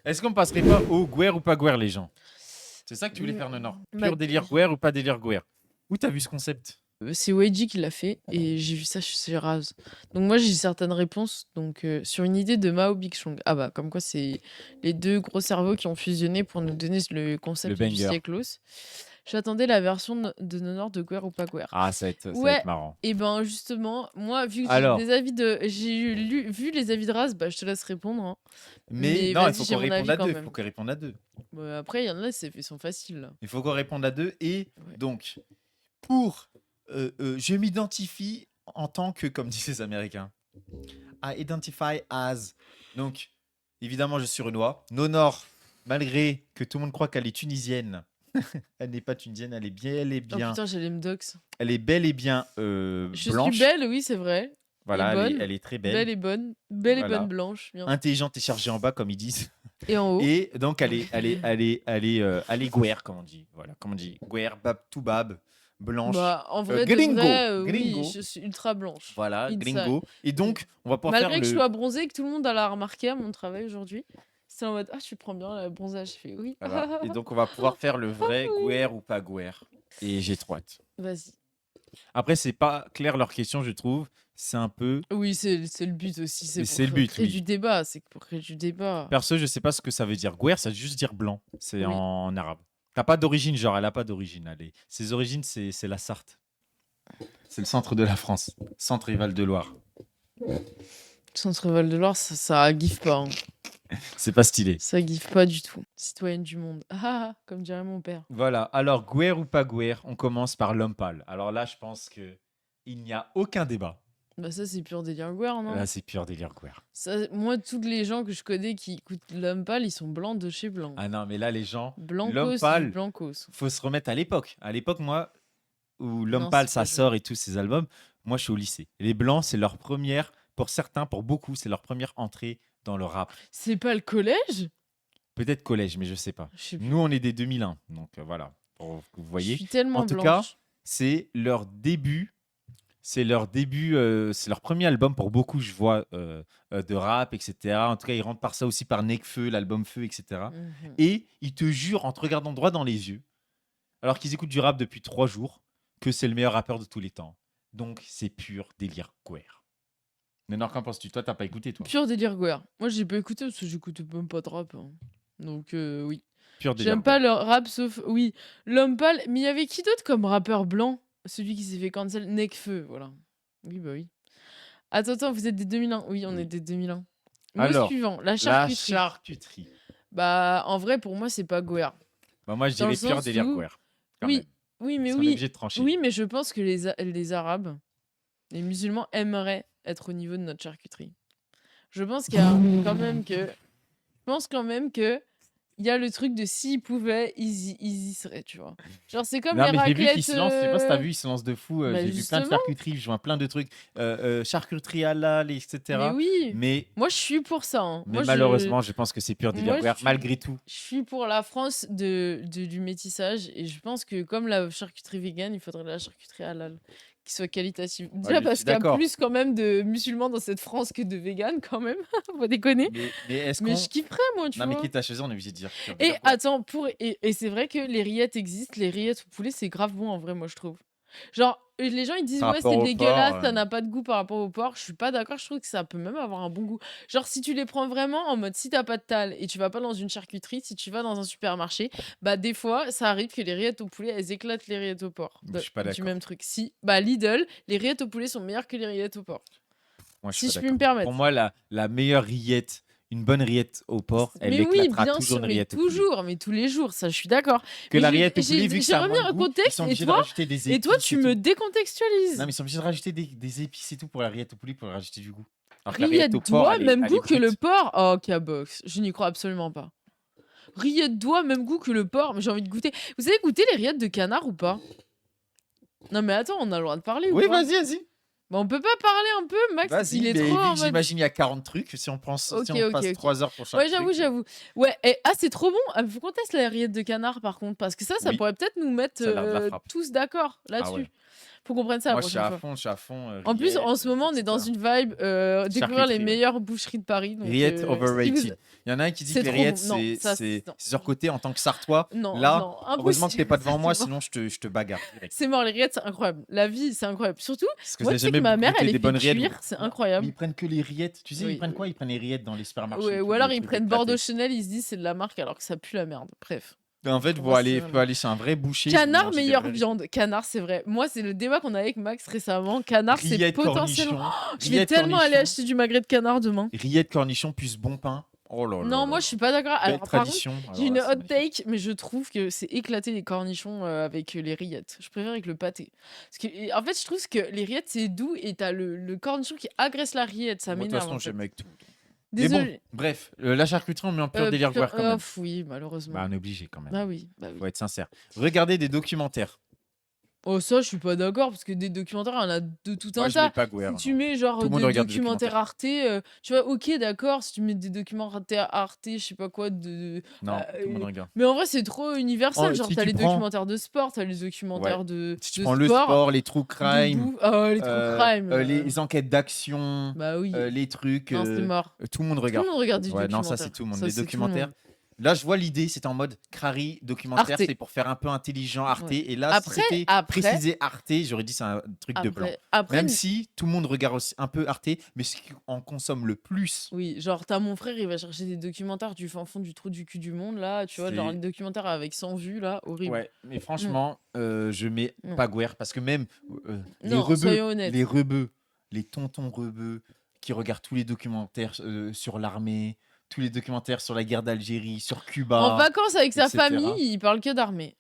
Est-ce qu'on passerait pas au Gouer ou pas Gouer, les gens? C'est ça que tu voulais faire, Nonor? Bah, Pur délire Gouer ou pas délire Gouer? Où t'as vu ce concept? c'est Weiji qui l'a fait et j'ai vu ça chez Raz. Donc moi j'ai certaines réponses. Donc sur une idée de Mao Bigchong. Ah bah comme quoi c'est les deux gros cerveaux qui ont fusionné pour nous donner le Le concept du banger. sièclos. J'attendais la version de Nonor de Guerre ou pas Guerre. Ah, ça va Ouais, être marrant. et ben justement, moi vu que j'ai Alors, des avis de vu les avis de Raz, bah je te laisse répondre, hein. mais Mais non, il vas-y, faut j'ai qu'on mon réponde avis à quand deux. Il même. faut qu'on réponde à deux. Bah, après il y en a ils sont faciles là. Il faut qu'on réponde à deux. Et Ouais. donc, pour. Je m'identifie en tant que, comme disent les Américains, I identify as. Donc, évidemment, je suis Renoir. Nonor, malgré que tout le monde croit qu'elle est tunisienne, elle n'est pas tunisienne, elle est bel et Oh bien. putain, j'allais me dox. Elle est bel et bien Je suis blanche. belle, oui, c'est vrai. Et Voilà, bonne. elle est très belle. Belle et bonne. Belle et bonne Voilà. blanche, bien. Intelligente et chargée en bas, comme ils disent. Et en haut. Et donc, elle est guer, comme on dit. Voilà, comme on dit. Guer, bab, tout bab, blanche. Bah, en vrai, de Gringo. vrai, oui, Gringo. je suis ultra blanche. Voilà, Inside. gringo. Et donc, on va pouvoir faire Malgré que je le. sois bronzée et que tout le monde a la remarqué à mon travail aujourd'hui. C'est en mode, ah, tu prends bien le bronzage. Je fais, oui. Voilà. Et donc, on va pouvoir faire le vrai guer ou pas guer. Et j'ai trop hâte. Vas-y. Après, c'est pas clair leur question, je trouve. C'est un peu. Oui, c'est le but aussi. C'est C'est le pour but, créer oui. du débat. C'est pour créer du débat. Perso, je sais pas ce que ça veut dire. Guer, ça veut juste dire blanc. C'est Oui. en arabe. T'as pas d'origine, genre, elle a pas d'origine. Ses origines, c'est la Sarthe. C'est le centre de la France. Centre et Val-de-Loire. Centre Val-de-Loire, ça giffe pas, hein. C'est pas stylé. Ça giffe pas du tout. Citoyenne du monde. Ah, comme dirait mon père. Voilà. Alors, guer ou pas guer, on commence par l'homme pâle. Alors là, je pense que il n'y a aucun débat. Bah ça, c'est pur délire guerre, non? Là, c'est pur délire guer. Ça, moi, tous les gens que je connais qui écoutent l'homme pâle, ils sont blancs de chez blanc. Ah non, mais là, les gens, l'homme Blancos du pâle, blancos. faut se remettre à l'époque. À l'époque, moi, où l'homme Non, pâle, c'est ça pas vrai. sort et tous ses albums, moi, je suis au lycée. Les blancs, c'est leur première, pour certains, pour beaucoup, c'est leur première entrée dans le rap. C'est pas le collège? Peut-être collège, mais je sais pas. Je sais plus. Nous, on est des 2001, donc voilà, pour que vous Je voyez. suis tellement En tout blanche. cas, c'est leur début. C'est leur début, c'est leur premier album pour beaucoup, je vois, de rap, etc. En tout cas, ils rentrent par ça aussi par Nekfeu, l'album Feu, etc. Mhm. Et ils te jurent en te regardant droit dans les yeux, alors qu'ils écoutent du rap depuis 3 jours, que c'est le meilleur rappeur de tous les temps. Donc, c'est pur délire guer. Mais non, qu'en penses-tu? Toi, t'as pas écouté, toi? Pur délire guerre. Moi, j'ai pas écouté parce que j'écoutais même pas de rap, hein. Donc, oui. Pur délire J'aime pas guer. le rap sauf. Oui, l'homme pâle. Mais il y avait qui d'autre comme rappeur blanc? Celui qui s'est fait cancel, Nekfeu, voilà. Oui, bah oui. Attends, vous êtes des 2001? Oui, on est Oui. des 2001. Mot Alors, suivant, la la charcuterie. charcuterie. Bah, en vrai, pour moi, c'est pas guerre. Bah, moi, je Dans le dirais pur sens délire où. guer. Quand Oui, même. oui, mais Parce qu'on est oui. obligé de trancher. Oui, mais je pense que les Arabes, les musulmans aimeraient être au niveau de notre charcuterie. Je pense qu'il y a quand même que. Je pense quand même que. Il y a le truc de s'ils pouvaient, ils y seraient, tu vois. Genre, c'est comme Non, les mais j'ai vu raclettes. qu'ils se lancent, je sais pas si t'as vu, ils se lancent de fou. Bah, J'ai vu plein de justement. charcuteries, je vois plein de trucs. Charcuterie halal, Mais etc. oui. Mais, Moi, je suis pour ça, hein. mais Moi, malheureusement, je pense que c'est pur délire moi, guer, malgré tout. je suis pour la France du métissage et je pense que comme la charcuterie végane, il faudrait la charcuterie halal qui soit qualitative. Ouais, Déjà je parce suis qu'il y a d'accord. plus quand même de musulmans dans cette France que de véganes quand même, faut déconner. Mais est-ce Mais qu'on. je kifferais moi, tu Non, mais vois. quitte à choisir, on est obligé de dire pur Et délire guer. attends, et c'est vrai que les rillettes existent, les rillettes au poulet, c'est grave bon en vrai, moi je trouve. Genre, les gens ils disent Par ouais, rapport c'est au dégueulasse, porc, ça n'a pas de goût par rapport au porc. Je suis pas d'accord, je trouve que ça peut même avoir un bon goût. Genre, si tu les prends vraiment en mode si t'as pas de tal et tu vas pas dans une charcuterie, si tu vas dans un supermarché, bah des fois ça arrive que les rillettes au poulet elles éclatent les rillettes au porc. je suis pas Du d'accord. même truc. Si, bah Lidl, les rillettes au poulet sont meilleures que les rillettes au porc. Moi, je Si suis je pas puis me d'accord. permettre. Pour moi, la meilleure rillette, une bonne rillette au porc, elle Mais oui, éclatera bien toujours sûr, une mais rillette au poulet. toujours, mais tous les jours, ça je suis d'accord. Que Mais la rillette au poulet, vu que ça a j'aimerais moins bien de un goût, ils contexte sont et obligés de rajouter des épices. et toi tu et me tout. décontextualises. Non, mais ils sont obligés de rajouter des épices et tout pour la rillette au poulet pour rajouter du goût. Alors que la Rillette rillette au porc, d'oie, elle même est goût que le brute. porc. Oh, Cabox, je n'y crois absolument pas. Rillette d'oie, même goût que le porc, mais j'ai envie de goûter. Vous savez goûter les rillettes de canard ou pas? Non mais attends, on a le droit de parler Oui, ou pas? vas-y. Bah on peut pas parler un peu, Max? Il Vas-y, est mais trop vu en que mode... j'imagine il y a 40 trucs, si on passe Ok. 3 heures pour chaque Ouais, truc. j'avoue. Ouais, c'est trop bon. Faut qu'on teste la rillette de canard par contre, parce que ça Oui, pourrait peut-être nous mettre ça a l'air de la frappe. tous d'accord Ah là-dessus. ouais. Faut qu'on prenne ça la Moi, je suis prochaine à fois. fond, je suis à fond. En plus, en Rillettes, ce moment, on est dans etc. une vibe découvrir les Charcuterie, ouais. meilleures boucheries de Paris. Donc, Rillettes si vous... overrated. Il y en a un qui dit C'est que les trop bon. rillettes, Non, ça, c'est non. surcoté en tant que Sartois. Non, Là, non, heureusement que t'es impossible. pas Ça, devant moi, c'est mort. sinon je te bagarre direct. C'est mort, les rillettes, c'est incroyable. La vie, c'est incroyable. Surtout, Parce que moi, j'ai tu sais que jamais ma mère, goûté elle des les fait bonnes rillettes. cuire, c'est Mais incroyable. ils prennent que les rillettes. Tu sais, ils Oui. prennent quoi? Ils prennent les rillettes dans les supermarchés. Ouais, et ou tout, alors des ils trucs prennent Bordeaux éclatés. Chanel, ils se disent c'est de la marque alors que ça pue la merde. Bref. En fait, Pour faut moi, aller, c'est faut aller chez un vrai boucher. Canard, manger des meilleure vraies viande. Canard, c'est vrai. Moi, c'est le débat qu'on a avec Max récemment. Canard, c'est rillettes potentiellement. cornichons. Je vais Rillettes tellement aller cornichons. acheter du magret de canard demain. Rillettes cornichons plus bon pain. Oh là là. Non, là moi, là. je suis pas d'accord. Belle Alors, par contre, tradition. j'ai Alors une là, c'est hot magnifique. take, mais je trouve que c'est éclaté les cornichons avec les rillettes. Je préfère avec le pâté. Parce que, en fait, je trouve que les rillettes, c'est doux et t'as le cornichon qui agresse la rillette. Ça Moi, de toute m'énerve. façon, En fait. j'aime avec tout. Mais bon, Désolé. bref, la charcuterie, on met en pur délire quand même. Oui, malheureusement. Bah, on est obligé quand même. Bah oui, bah oui. Faut être sincère. Regardez des documentaires. Oh, ça, je suis pas d'accord, parce que des documentaires, il y en a de tout Moi, un je mets tas. pas Gouer. Si tu mets genre Tout le monde des regarde des documentaires Arte, tu vois, ok, d'accord, si tu mets des documentaires Arte, je sais pas quoi, Non, tout le monde regarde. mais en vrai, c'est trop universel. Oh, Genre, si t'as tu les prends- documentaires de sport, t'as les documentaires de Si tu de prends le sport, les true de crime, bouffe. Oh, les true crime. les enquêtes d'action, Bah oui. les trucs, Non, c'est mort. tout le monde Tout le regarde. monde regarde des Ouais, non, documentaires. ça c'est tout le monde. Ça, Les c'est tout le monde. documentaires. Là, je vois l'idée, c'est en mode Crary documentaire, Arte. c'est pour faire un peu intelligent Arte. Ouais. Et là, Après- si c'était après- précisé Arte, j'aurais dit c'est un truc de blanc. Après, Même si tout le monde regarde aussi un peu Arte, mais ce qui en consomme le plus, oui, genre, t'as mon frère, il va chercher des documentaires du fin fond du trou du cul du monde, là, tu vois, genre C'est- les documentaires avec 100 vues, là, horrible. ouais, mais franchement, je mets Non. pas Gouer parce que même les Non, rebeux, soyons honnêtes. les tontons rebeux qui regardent tous les documentaires sur l'armée, tous les documentaires sur la guerre d'Algérie, sur Cuba. En vacances avec sa etc. famille, il parle que d'armée.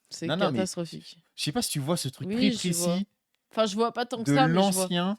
C'est Non, non, mais catastrophique. je sais pas si tu vois ce truc Oui, très je vois. précis Enfin, je vois pas tant que de ça, mais je vois. l'ancien,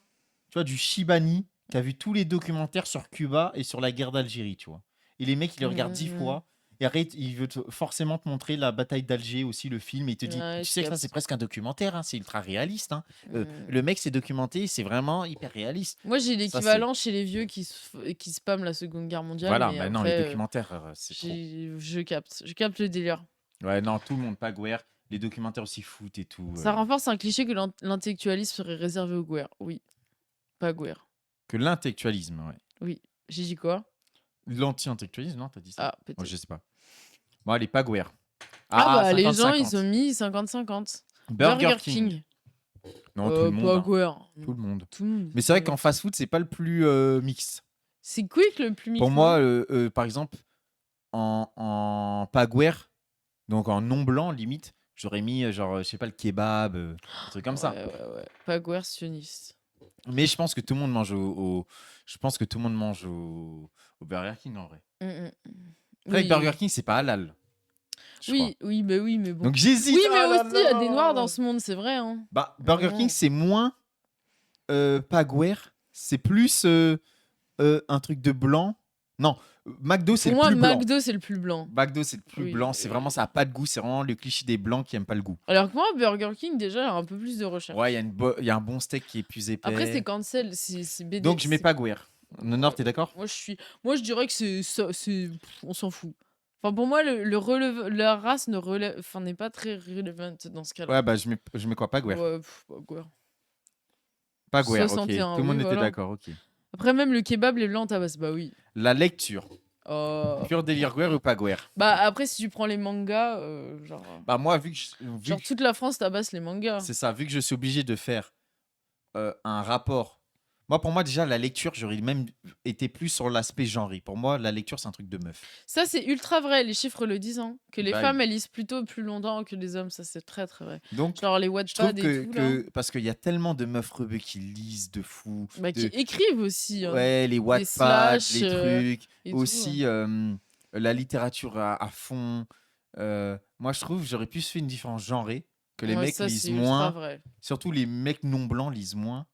tu vois, du Chibani, qui a vu tous les documentaires sur Cuba et sur la guerre d'Algérie, tu vois. Et les mecs, ils les regardent 10 Mhm. fois. Et arrête, il veut forcément te montrer la bataille d'Alger aussi, le film, et il te dit, Ouais, tu je sais que ça capte. c'est presque un documentaire, hein, c'est ultra réaliste. Hein. Mhm. Le mec s'est documenté, c'est vraiment hyper réaliste. Moi, j'ai Ça, l'équivalent chez les vieux qui spamment la Seconde Guerre mondiale. Voilà, mais maintenant après, les documentaires, c'est trop. je capte le délire. Ouais, non, tout le monde, pas Gouer. Les documentaires aussi foot et tout. Ça renforce un cliché que l'intellectualisme serait réservé aux Gouer. Oui, pas Gouer. Que l'intellectualisme, ouais. Oui, j'ai dit quoi? L'anti-intellectualisme, non, t'as dit ça? Ah, peut-être. Moi, je sais pas. Bon, allez, pas Gouer. Bah, les gens, 50-50. ils ont mis 50-50. Burger King. Non, tout le monde. Pas hein. Gouer. Tout le monde. Tout le monde. Mais c'est vrai qu'en fast-food, c'est pas le plus mix. C'est quick le plus mix. Pour moi, par exemple, en pas Gouer, donc en non blanc, limite, j'aurais mis, genre, je sais pas, le kebab, un truc comme ça. Ouais. Pas Gouer sioniste. Mais je pense que tout le monde mange je pense que tout le monde mange au Burger King, en vrai. Après, avec Burger King, c'est pas halal. je crois. Oui, mais bon. Donc j'hésite. Oui, mais Ah là aussi, il y a là. des noirs dans ce monde, c'est vrai. Hein. Bah, Burger Vraiment. King, c'est moins pas Gouer, c'est plus un truc de blanc. Non, McDo, c'est Pour le moi, plus blanc. McDo, c'est le plus blanc. McDo, c'est le plus Oui, blanc. C'est vraiment, ça a pas de goût. C'est vraiment le cliché des blancs qui aiment pas le goût. Alors que moi, Burger King, déjà, a un peu plus de recherche. Ouais, il y a un bon steak qui est plus épais. Après, c'est cancel, c'est BD. Donc, je mets pas Gouer. Nord, t'es d'accord? Moi, je dirais que on s'en fout. Enfin, pour moi, la race n'est pas très relevant dans ce cas-là. Ouais, bah, je mets quoi? Pas Gouer. Ouais, pas Gouer. Pas Gouer, ok. 61, Tout le monde oui, était voilà. d'accord, ok. Après, même le kebab, les blancs tabassent. Bah oui. La lecture. Oh. Pur délire Gouer ou pas Gouer? Bah après, si tu prends les mangas, genre Bah, moi, vu genre que toute la France tabasse les mangas. c'est ça, vu que je suis obligé de faire un rapport. Moi, pour moi, déjà, la lecture, j'aurais même été plus sur l'aspect genré. Pour moi, la lecture, c'est un truc de meuf. Ça, c'est ultra vrai, les chiffres le disent. Hein, que les Bah, femmes, elles lisent plutôt plus longtemps que les hommes. Ça, c'est très, très vrai. Donc, Genre les je trouve Wattpad et tout, là. parce qu'il y a tellement de meufs rebeux qui lisent de fou. Bah, qui de- écrivent aussi. Hein, Ouais, les Wattpad, slash, les trucs. et tout, Aussi, la littérature à fond. Moi, je trouve j'aurais plus fait une différence genrée. Que les Ouais, mecs ça, lisent c'est ultra moins. vrai. Surtout les mecs non blancs lisent moins.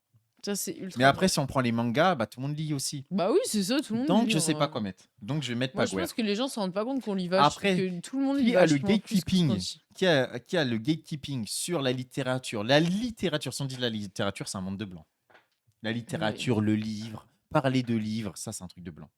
Ça, c'est ultra Mais après, vrai. si on prend les mangas, bah, tout le monde lit aussi. Bah oui, c'est ça, tout le monde Donc, lit, je en sais pas vrai. quoi mettre. Donc, je vais mettre Moi, pas je Gouer. pense que les gens se rendent pas compte qu'on lit vache. Après, que tout le monde lit Qui a le vachement plus que ce qu'on gatekeeping? dit. Qui a le gatekeeping sur la littérature? La littérature, si on dit la littérature, c'est un monde de blanc. La littérature, le livre, parler de livres, ça, c'est un truc de blanc.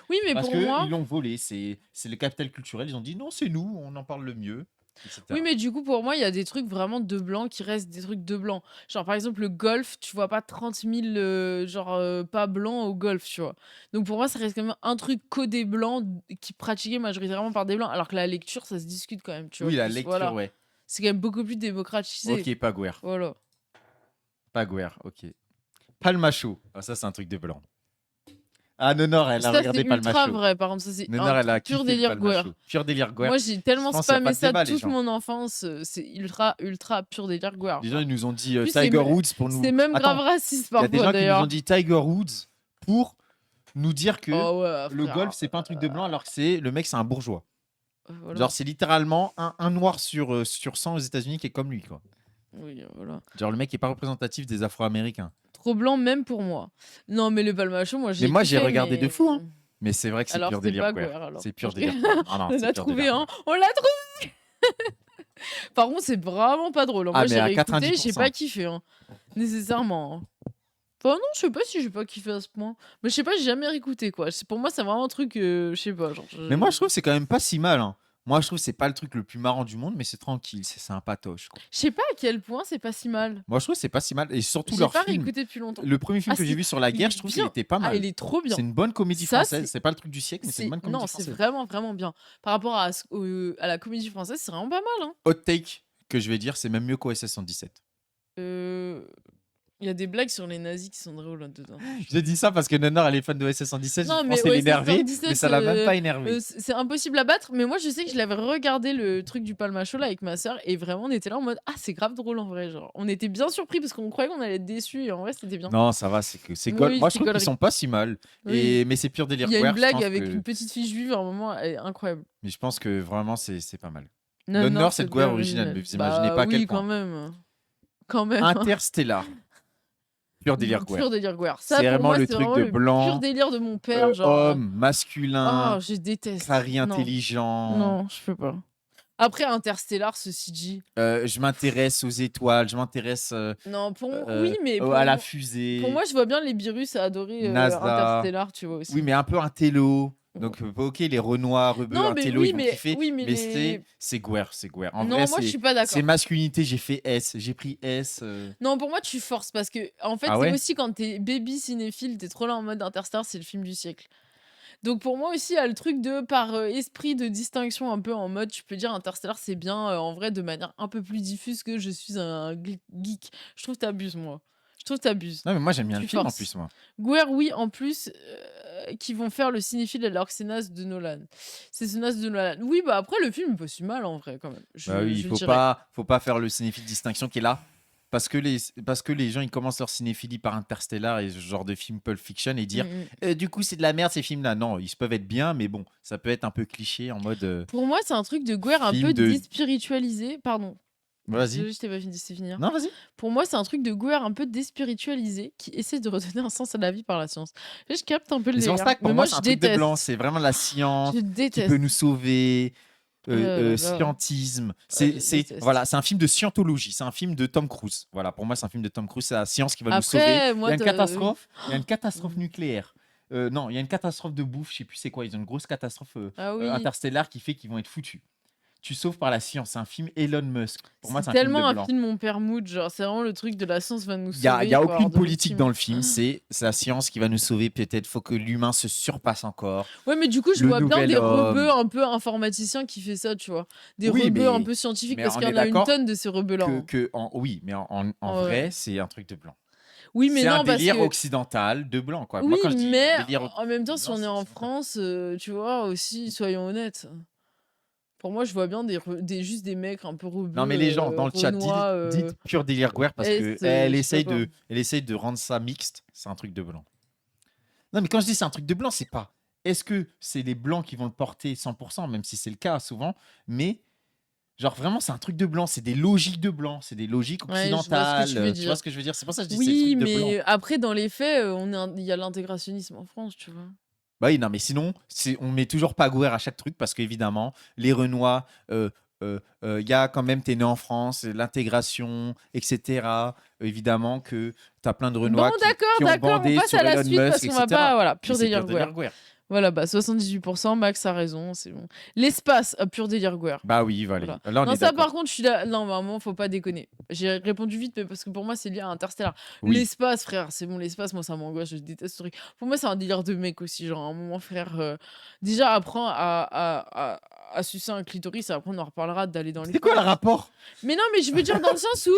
Oui, mais Parce pour qu'ils moi, l'ont volé, c'est le capital culturel. Ils ont dit non, c'est nous, on en parle le mieux. etc. Oui, mais du coup, pour moi, il y a des trucs vraiment de blanc qui restent des trucs de blanc. Genre, par exemple, le golf, tu vois pas 30 000 pas blancs au golf, tu vois. Donc, pour moi, ça reste quand même un truc codé blanc qui est pratiqué majoritairement par des blancs. Alors que la lecture, ça se discute quand même, tu vois. Oui, la Plus, lecture, voilà. ouais. C'est quand même beaucoup plus démocratisé. Ok, Pagouer. Voilà. Pagouer, ok. Palmacho. Ah, ça, c'est un truc de blanc. Ah, Nonor, elle a Ça, c'est regardé ultra Palmacho. vrai. Par contre, ça, c'est Nonor, un elle a pur kiffé le délire Gouer. Palmacho. Pur délire Gouer. Moi, j'ai Je tellement pense qu'il n'y a pas spammé de ça débat, les toute gens. mon enfance. C'est ultra, ultra pur délire Gouer. Les gens, ils nous ont dit Puis c'est Tiger me- Woods pour nous. C'est même grave Attends, raciste il y a des parfois, gens qui nous ont d'ailleurs. dit Tiger Woods pour nous dire que Oh ouais, le frère. golf, c'est pas un truc de blanc, alors que le mec, c'est un bourgeois. Voilà. Genre, c'est littéralement un noir sur 100 aux États-Unis qui est comme lui, quoi. Oui, voilà. Genre, le mec est pas représentatif des Afro-Américains. Trop blanc, même pour moi. Non, mais le palmacho, moi, j'ai Mais moi, j'ai kiffé, regardé de mais... fou, hein. Mais c'est vrai que c'est Alors, pur c'était délire pas Gouer. Gouer, alors. C'est pur délire Gouer. Non, non, On c'est a pur trouvé délire un. Gouer. On l'a trouvé. Par contre, c'est vraiment pas drôle. Ah, Moi, mais j'ai à réécouté, j'ai 90%. pas kiffé, hein. Nécessairement, hein. Enfin, non, je sais pas si j'ai pas kiffé à ce point. Mais je sais pas, j'ai jamais réécouté, quoi. Pour moi, c'est vraiment un truc, je sais pas, genre... Mais moi, je trouve que c'est quand même pas si mal, hein. Moi, je trouve que c'est pas le truc le plus marrant du monde, mais c'est tranquille, c'est sympatoche, quoi. Je sais pas à quel point c'est pas si mal. Moi, je trouve que c'est pas si mal. Et surtout J'ai leur pas film. réécouté depuis longtemps. Le premier film Ah, que j'ai si, vu sur la il guerre, est je trouve qu'il bien. était pas Ah, mal. il est trop bien. C'est une bonne comédie Ça, française. c'est- C'est pas le truc du siècle, mais c'est une bonne comédie Non, c'est française. vraiment, vraiment bien. Par rapport à la comédie française, c'est vraiment pas mal, hein. Hot take que je vais dire, c'est même mieux qu'OSS 117. Il y a des blagues sur les nazis qui sont drôles là-dedans. J'ai dit ça parce que Nonor, elle est fan de OSS 117. Non, Je mais pensais OSS l'énerver, 117, mais ça l'a même pas énervé. c'est impossible à battre. Mais moi, je sais que je l'avais regardé le truc du Palmacho là avec ma soeur et vraiment, on était là en mode ah, c'est grave drôle en vrai. Genre, on était bien surpris parce qu'on croyait qu'on allait être déçus et en vrai, c'était bien. Non, ça va, c'est que c'est Oui, Moi, je c'est trouve qu'ils gaulerie. sont pas si mal. Oui. Mais c'est pur délire Il y a Gouer, une je blague pense avec que- une petite fille juive à un moment, elle est incroyable. Mais je pense que vraiment, c'est pas mal. Non, Nonor, c'est de Gouer original, mais vous imaginez pas à oui, quel quand point. même. Quand même. Interstellar. Pur délire Gouer. Pur délire Gouer. Ça, C'est pour vraiment moi, le c'est truc vraiment de le blanc, pur délire de mon père. Genre, homme, masculin, oh, je déteste. pari Non. intelligent. Non, je peux pas. Après Interstellar, ceci dit. Je m'intéresse aux étoiles, je m'intéresse Non, oui, mais à la fusée. pour moi, je vois bien les virus à adorer NASA. Interstellar, tu vois aussi. Oui, mais un peu un télo. Donc, ok, les Renois, Rebeux, Non, un mais télo, oui, ils vont mais- kiffer. oui, mais les- c'est Gouer, c'est Gouer. En Non, vrai, moi, je c'est suis pas d'accord. c'est masculinité, j'ai fait S. J'ai pris S. Non, pour moi, tu forces parce que, en fait, Ah c'est ouais aussi quand t'es baby cinéphile, t'es trop là en mode Interstellar, c'est le film du siècle. Donc, pour moi aussi, il y a le truc de, par esprit de distinction, un peu en mode, tu peux dire Interstellar, c'est bien, en vrai, de manière un peu plus diffuse que je suis un geek. Je trouve que t'abuses, moi. Je trouve que t'abuses. Non, mais moi, j'aime bien Tu le film en forces. plus, moi. Gouer, oui, en plus, qui vont faire le cinéphile alors que c'est naze de Nolan. C'est ce naze de Nolan. Oui, bah après, le film est pas si mal en vrai, quand même. Bah oui, je faut dirais. pas faire le cinéphile distinction qui est là. Parce que les gens, ils commencent leur cinéphilie par Interstellar et ce genre de film Pulp Fiction et dire du coup, c'est de la merde ces films-là. Non, ils peuvent être bien, mais bon, ça peut être un peu cliché en mode. Pour moi, c'est un truc de Gouer un film peu de- déspiritualisé. Pardon. Vas-y. Désolée, je t'ai pas fini de finir. Non, vas-y. Pour moi, c'est un truc de Gouer un peu déspiritualisé qui essaie de redonner un sens à la vie par la science. Je capte un peu le Mais c'est pour délire. ça que pour Mais moi, moi, c'est je un truc de déteste. blanc. C'est vraiment la science Je qui déteste. peut nous sauver. là là. Scientisme. je C'est déteste. voilà, c'est un film de scientologie. C'est un film de Tom Cruise. Voilà, pour moi, c'est un film de Tom Cruise. C'est la science qui va nous sauver. Après, Il moi, y a une t'as- catastrophe. Il y a une catastrophe nucléaire. Non, il y a une catastrophe de bouffe. Je sais plus c'est quoi. Ils ont une grosse catastrophe Ah oui. interstellaire qui fait qu'ils vont être foutus. Tu sauves par la science. C'est un film Elon Musk. Pour moi, C'est c'est un film tellement de un blanc. film mon père mood, genre c'est vraiment le truc de la science va nous Il y a, sauver. il y a faut avoir aucune de politique l'optimisme. dans le film. C'est la science qui va nous sauver. Peut-être faut que l'humain se surpasse encore. Ouais, mais du coup, je Le vois bien nouvel des homme. rebeux un peu informaticiens qui fait ça, tu vois. Des Oui, rebeux un mais- peu scientifiques mais parce on qu'il y est en a une d'accord tonne de ces rebeux-là. hein. Oui, mais en Ouais. vrai, c'est un truc de blanc. Oui, mais C'est non, un parce délire que. occidental de blanc, quoi. Oui, Moi, quand je dis mais délire en même temps, si blanc, on est c'est en occidental. France, tu vois, aussi, soyons honnêtes. Pour moi, je vois bien juste des mecs un peu rebeux. Non, mais les gens dans le chat, Renois, dites pur délire Gouer parce Est, que elle je sais essaye pas. elle essaye de rendre ça mixte. C'est un truc de blanc. Non, mais quand je dis c'est un truc de blanc, c'est pas. Est-ce que c'est les blancs qui vont le porter 100%, même si c'est le cas souvent, mais genre vraiment c'est un truc de blanc, c'est des logiques de blanc, c'est des logiques Ouais, je vois ce que tu veux occidentales. Tu dire. vois ce que je veux dire? C'est pour ça que je dis c'est le Oui, truc de blanc. mais après, dans les faits, il y a l'intégrationnisme en France, tu vois. Bah oui, non, mais sinon, on met toujours pas Gouer à chaque truc parce qu'évidemment, les Renois, il y a quand même, t'es né en France, l'intégration, etc. Évidemment que t'as plein de Renois Bon, qui ont d'accord, on bandé passe sur à la Elon suite parce Musk, qu'on va etc. pas. Voilà, Mais pur c'est délire pur délire Gouer. Gouer. Voilà, bah 78%, Max a raison, c'est bon. L'espace, pur délire Guerre. Bah oui, voilà. Voilà. Là, on Non, est ça par d'accord. contre, je suis là. Non, vraiment, faut pas déconner. J'ai répondu vite, mais parce que pour moi, c'est lié à Interstellar. Oui. L'espace, frère, c'est bon, l'espace, moi, ça m'angoisse, je déteste ce truc. Pour moi, c'est un délire de mec aussi. Genre, à un moment, frère, déjà, apprends à sucer un clitoris, après, on en reparlera d'aller dans C'est quoi le l'espace. rapport? Mais non, mais je veux dire dans le sens où.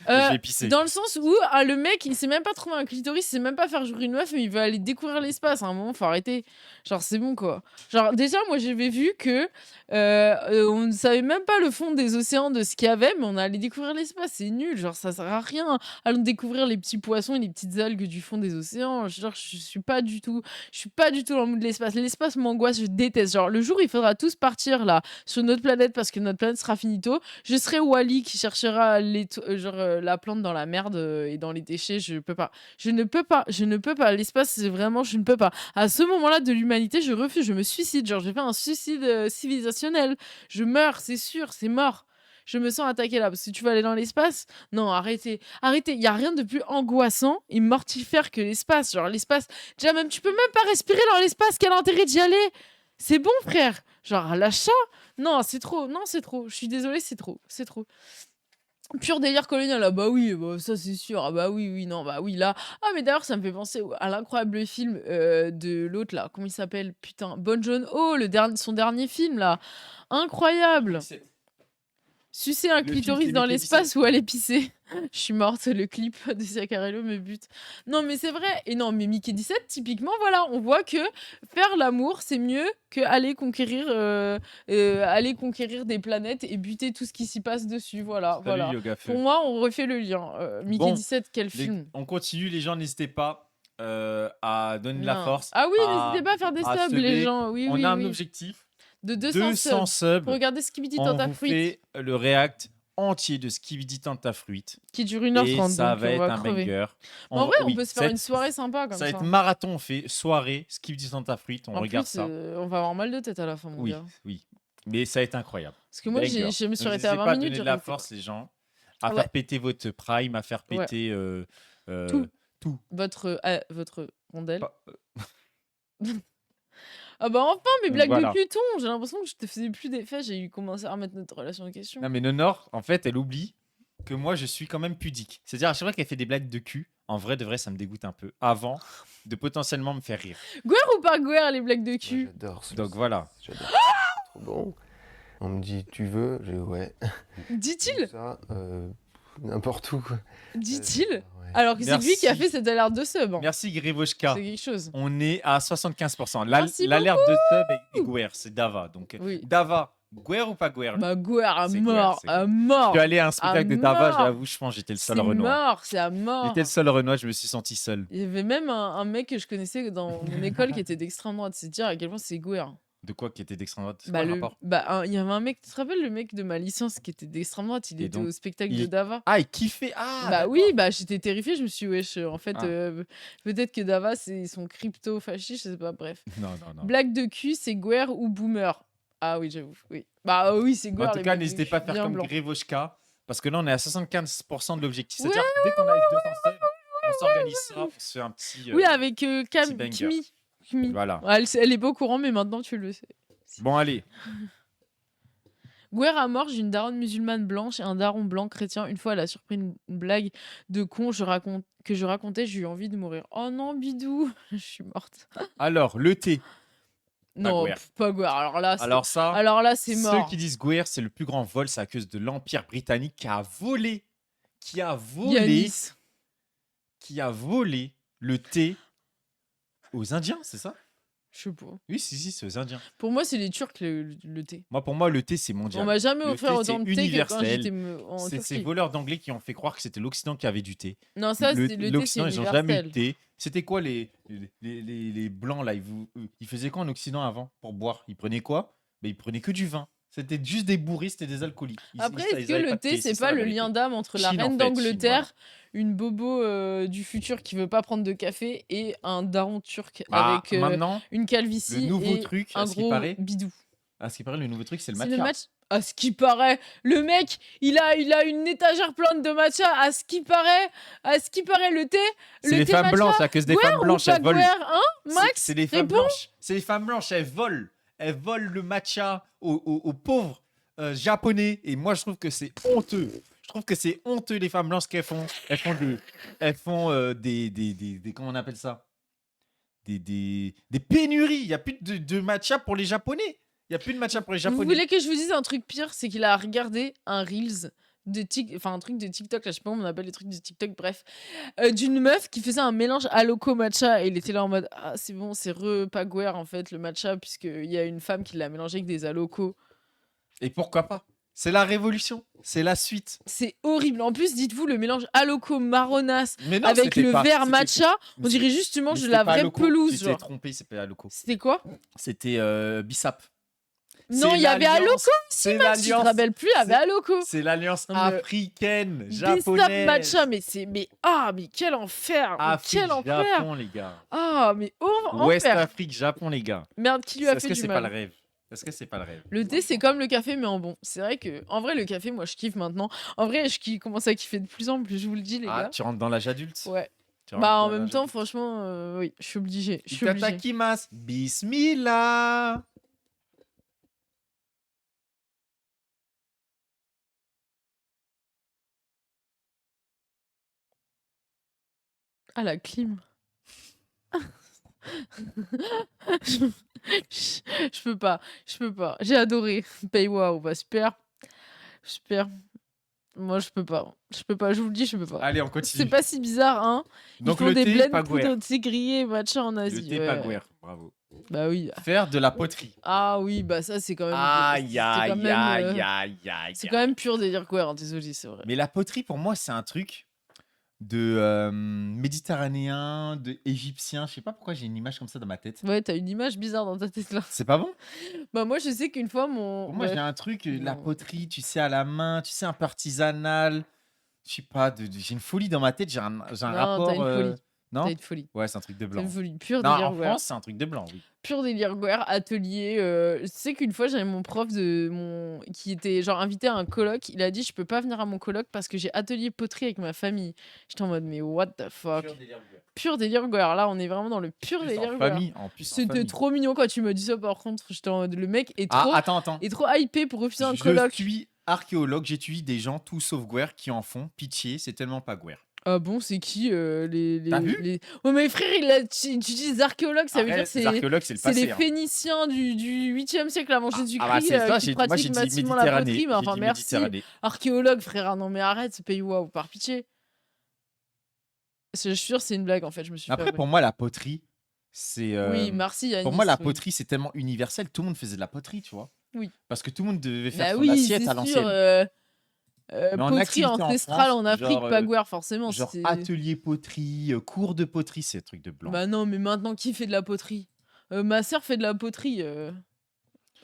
Je vais pisser. Dans le sens où le mec il sait même pas trouver un clitoris, il sait même pas faire jouer une meuf, mais il veut aller découvrir l'espace. À un moment, faut arrêter. Genre, c'est bon quoi. Genre, déjà, moi j'avais vu que on ne savait même pas le fond des océans de ce qu'il y avait, mais on allait découvrir l'espace. C'est nul. Genre, ça sert à rien. Allons découvrir les petits poissons et les petites algues du fond des océans. Genre, je suis pas du tout dans le mood de l'espace. L'espace m'angoisse, je déteste. Genre, le jour où il faudra tous partir là sur notre planète parce que notre planète sera finito, je serai Wally qui cherchera la plante dans la merde et dans les déchets. Je peux pas. Je ne peux pas. Je ne peux pas. L'espace, c'est vraiment, je ne peux pas. À ce moment-là de l'humanité, je refuse. Je me suicide. Genre, je vais faire un suicide civilisationnel. Je meurs, c'est sûr, c'est mort. Je me sens attaqué là. Parce que tu vas aller dans l'espace. Non, arrêtez. Arrêtez. Il y a rien de plus angoissant et mortifère que l'espace. Genre, l'espace. Déjà, même, tu peux même pas respirer dans l'espace. Quel intérêt d'y aller? C'est bon, frère. Genre, l'achat. Non, c'est trop. Non, c'est trop. Je suis désolée, c'est trop. C'est trop. Pur délire colonial, ah bah oui, bah ça c'est sûr, ah bah oui, oui, non, bah oui, là. Ah, mais d'ailleurs, ça me fait penser à l'incroyable film de l'autre là, comment il s'appelle? Putain, Bon Joon-ho, son dernier film là. Incroyable! Sucer un Le film, clitoris c'est dans Mickey l'espace ou aller pisser. Je suis morte, le clip de Siacarello me bute. Non, mais c'est vrai. Et non, mais Mickey 17, typiquement, voilà, on voit que faire l'amour, c'est mieux que aller conquérir des planètes et buter tout ce qui s'y passe dessus. Voilà, Salut, voilà. Yoga Pour Feu. moi, on refait le lien. Mickey Bon, 17, quel film. on continue, les gens, n'hésitez pas à donner de la Non. force. Ah oui, à n'hésitez pas à faire des à subs, les subber. gens. Oui, On oui, a un oui. objectif De 200 200 subs. subs. Pour regarder Skibidi On Tanta vous Fruit, fait le react entier de Skibidi Tanta Fruit. qui dure Et 1h30, ça donc va on être va un crever. banger. En vrai, on oui, peut se faire une soirée sympa comme ça va ça. être marathon, on fait soirée, Skibidi Tanta Fruit, on En regarde plus, ça. on va avoir mal de tête à la fin, mon Oui, gars. oui. Mais ça va être incroyable. Parce que moi, Banger. je me Donc, suis arrêtée n'hésitez à pas 20 à minutes. donner j'ai de la arrêté, force, quoi. les gens. À Ouais. faire péter votre prime, à faire Ouais. péter Tout. Votre rondelle. Pas- Ah bah enfin, mes Donc blagues voilà. de cuton. J'ai l'impression que je te faisais plus d'effet. J'ai eu commencé à remettre notre relation en question. Non, mais Nonor, en fait, elle oublie que moi, je suis quand même pudique. C'est-à-dire, à chaque fois qu'elle fait des blagues de cul, en vrai, de vrai, ça me dégoûte un peu. Avant de potentiellement me faire rire. Guerre ou pas guerre, les blagues de Moi, cul? j'adore ce Donc voilà. J'adore. C'est trop bon. On me dit, tu veux? J'ai ouais. Dit-il? Ça, n'importe où, quoi. Dit-il? Ouais. Alors que c'est lui qui a Merci. fait cette alerte de sub. Hein. Merci, Grivoshka. C'est quelque chose. On est à 75%. Merci L'alerte de sub est Guer, c'est Dava. Donc, Oui. Dava, Guer ou pas Guer? Bah guerre à C'est mort, Guer, c'est à Guer. mort. Je suis allé à un spectacle de Dava, mort. j'avoue, je pense que j'étais le C'est seul Renoir. mort, c'est à mort. J'étais le seul Renoir, je me suis senti seul. Il y avait même un mec que je connaissais dans mon école qui était d'extrême droite. C'est dire à quel point c'est guerre. De quoi qui était d'extrême droite? C'est Bah, quoi le rapport? il y avait un mec, tu te rappelles le mec de ma licence qui était d'extrême droite, il Et était donc, au spectacle il- de Dava. Ah, il kiffait. Ah, Bah d'accord. oui, bah j'étais terrifiée, je me suis dit, wesh, en fait, Ah. peut-être que Dava c'est son crypto-fasciste, je sais pas, bref. Non, non, non. Blague de cul, c'est guerre ou boomer? Ah oui, j'avoue, oui. Bah oui, c'est En guerre. tout les cas, blagues de n'hésitez cul, pas à faire bien comme blanc. Grivoshka, parce que là, on est à 75% de l'objectif. C'est-à-dire que dès qu'on a 200 subs, on s'organise ça, on se fait un petit. Oui, avec petit banger. Kimi. Voilà. Ouais, elle est pas au courant, mais maintenant tu le sais. Bon, allez. Guerre à mort, j'ai une daronne musulmane blanche et un daron blanc chrétien. Une fois, elle a surpris une blague de con que je racontais, j'ai eu envie de mourir. Oh non, bidou, je suis morte. Alors, le thé. Non, Guerre. pas guerre. Alors là, c'est Ceux mort. qui disent Guer, c'est le plus grand vol, c'est à cause de l'Empire britannique qui a volé Yanis. le thé aux Indiens, c'est ça? Je sais pas. Oui, si, c'est aux Indiens. Pour moi, c'est les Turcs le thé. Pour moi, le thé, c'est On mondial. m'a jamais Le offert thé, autant de c'est thé que quand universel. j'étais en C'est ces Turquie. voleurs d'anglais qui ont fait croire que c'était l'Occident qui avait du thé. Non, ça, le thé, c'est L'Occident, ils n'ont jamais eu de universel. thé. C'était quoi les Blancs, là ils faisaient quoi en Occident avant pour boire? Ils prenaient quoi? Ils prenaient que du vin. C'était juste des bourristes et des alcooliques. Après, Ils est-ce que avaient le de thé, c'est ça, pas la le vérité. lien d'âme entre la Chine, en reine fait, Chine, d'Angleterre, une bobo du futur qui veut pas prendre de café et un daron turc Ah, avec maintenant, une le calvitie nouveau et truc, un à ce qui gros paraît, bidou? le nouveau truc, c'est le C'est matcha. le match. À ce qui paraît, le mec, il a une étagère pleine de matcha. À ce qui paraît, le thé, C'est les femmes matcha, blanches, à cause des femmes Guerre ou blanches, pas elles volent. Guerre, hein, Max, C'est les femmes réponds. blanches. C'est les femmes blanches, elles volent. Elles volent le matcha aux pauvres japonais. Et moi, je trouve que c'est honteux. Je trouve que c'est honteux les femmes blanches qu'elles font. Elles font des comment on appelle ça? Des pénuries. Il n'y a plus de matcha pour les japonais. Il n'y a plus de matcha pour les Vous japonais. voulez que je vous dise un truc pire, c'est qu'il a regardé un Reels de enfin un truc de TikTok, là, je sais pas comment on appelle les trucs de TikTok, bref, d'une meuf qui faisait un mélange aloco matcha et il était là en mode ah c'est bon, c'est pas Guerre en fait le matcha puisqu'il y a une femme qui l'a mélangé avec des alocos. Et pourquoi pas? C'est la révolution. C'est la suite. C'est horrible. En plus, dites-vous, le mélange aloco marronasse Mais non, avec c'était le pas- verre c'était- matcha, mais on dirait c'est- justement mais de c'était la pas vraie Aloco. pelouse. Tu t'es Genre. trompé, c'est pas Aloco. C'était quoi? C'était Bissap. Non, C'est il y avait l'alliance- Aloco. C'est Tu te l'alliance. rappelles plus, il y avait c'est- Aloco. C'est l'alliance Non, mais- africaine, Bissap japonaise. matcha, mais quel enfer. Mais Afrique, quel enfer. Japon, les gars. Ah, mais Ouest enfer. Afrique, Japon, les gars. Merde, qui lui a Est-ce fait que du c'est pas le mal? rêve? Est-ce que c'est pas le rêve? Le thé, c'est comme le café, mais en bon. C'est vrai que, en vrai, le café, moi, je kiffe maintenant. En vrai, commence à kiffer de plus en plus, je vous le dis, les Ah, gars. tu rentres dans l'âge adulte? Ouais. Tu rentres Bah, dans en même l'âge temps, adulte. franchement, oui, je suis obligée. Je suis obligée. Itadakimasu. Bismillah. Ah, la clim. Je peux pas. J'ai adoré. Pay wow, bah super. Super. Moi, je peux pas. Je vous le dis, je peux pas. Allez, on C'est continue. pas si bizarre, hein. Ils Donc font le des thé, blends pas poudre Guerre. de thé grillé, matcha en Le Asie. thé, ouais. pas Guerre. Bravo. Bah oui. Faire de la poterie. Ah oui, bah ça, c'est quand même. Aïe, c'est quand aïe, même, aïe, aïe, aïe. C'est quand même pur délire Guerre, hein, désolé, c'est vrai. Mais la poterie, pour moi, c'est un truc de méditerranéen, de égyptien. Je sais pas pourquoi j'ai une image comme ça dans ma tête. Ouais, t'as une image bizarre dans ta tête là. C'est pas bon? Bah moi, je sais qu'une fois, mon. Pour moi, bref. j'ai un truc, la Non. poterie, tu sais, à la main, tu sais, un peu artisanal. Je sais pas, j'ai une folie dans ma tête, j'ai un Non, rapport. t'as une folie. Non? T'as une folie. Ouais, c'est un truc de T'as blanc. une folie. Pur Non, délire en Guerre. France, c'est un truc de blanc, oui. Pur délire Guerre, atelier. Tu sais qu'une fois, j'avais mon prof qui était genre invité à un colloque. Il a dit, je peux pas venir à mon colloque parce que j'ai atelier poterie avec ma famille. J'étais en mode, mais what the fuck. Pur délire Guerre. Là, on est vraiment dans le pur En délire Guerre. famille, en plus, en C'était famille. trop mignon quand tu m'as dit ça. Par contre, j'étais en mode, le mec est Ah, trop, attends. est trop hypé pour refuser un Je colloque. suis archéologue, j'étudie des gens, tout sauf Guerre, qui en font. Pitié, c'est tellement pas Guerre. Ah bon, c'est qui T'as vu les... Ouais, mais frère, tu dis des archéologues, ça veut dire que les archéologues, c'est le c'est passé. les hein. Phéniciens du 8e siècle avant Jésus-Christ Ah bah c'est ça, qui moi j'ai pratiquent dit massivement la Méditerranée. poterie, mais J'ai enfin dit merci. Méditerranée. Archéologue, frère, ah non mais arrête, ce pays waouh, par pitié. Je suis sûre, c'est une blague en fait, je me suis fait Après, avoir. pour moi, la poterie, c'est. Oui, merci Yanis. Pour moi, la oui. poterie, c'est tellement universel. Tout le monde faisait de la poterie, tu vois. Oui. Parce que tout le monde devait faire Bah son oui, assiette c'est à sûr. l'ancienne. Mais en Poterie activité en ancestrale France, en Afrique, genre, pas Guerre, forcément. Genre c'est- atelier poterie, cours de poterie, c'est un truc de blanc. Bah non, mais maintenant, qui fait de la poterie? Ma sœur fait de la poterie.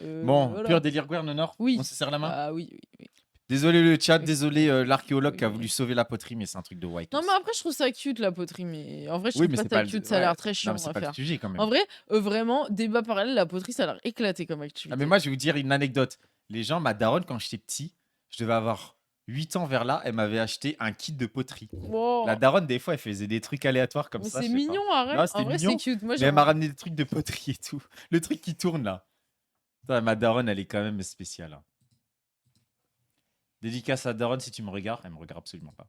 Bon, voilà. pur délire Guerre, Nonor. Oui. On se serre la main. Ah oui, oui, oui. Désolé le chat, Oui. désolé l'archéologue qui a Oui. voulu sauver la poterie, mais c'est un truc de white. Non, mais après, je trouve ça cute, la poterie. Mais en vrai, je Oui, trouve mais pas c'est ça pas le- cute. Ça a l'air ouais. très Non, chiant mais c'est à pas le faire. sujet quand même. En vrai, vraiment, débat parallèle, la poterie, ça a l'air éclaté comme activité. Ah, mais moi, je vais vous dire une anecdote. Les gens, ma daronne, quand j'étais petit, je devais avoir 8 ans vers là, elle m'avait acheté un kit de poterie. Wow. La daronne, des fois, elle faisait des trucs aléatoires comme Mais ça. c'est je sais pas. mignon, arrête. Non, c'était En vrai, c'est mignon, cute. Moi, Mais elle m'a ramené des trucs de poterie et tout. Le truc qui tourne là. Putain, ma daronne, elle est quand même spéciale. hein. Dédicace à daronne si tu me regardes. Elle me regarde absolument pas.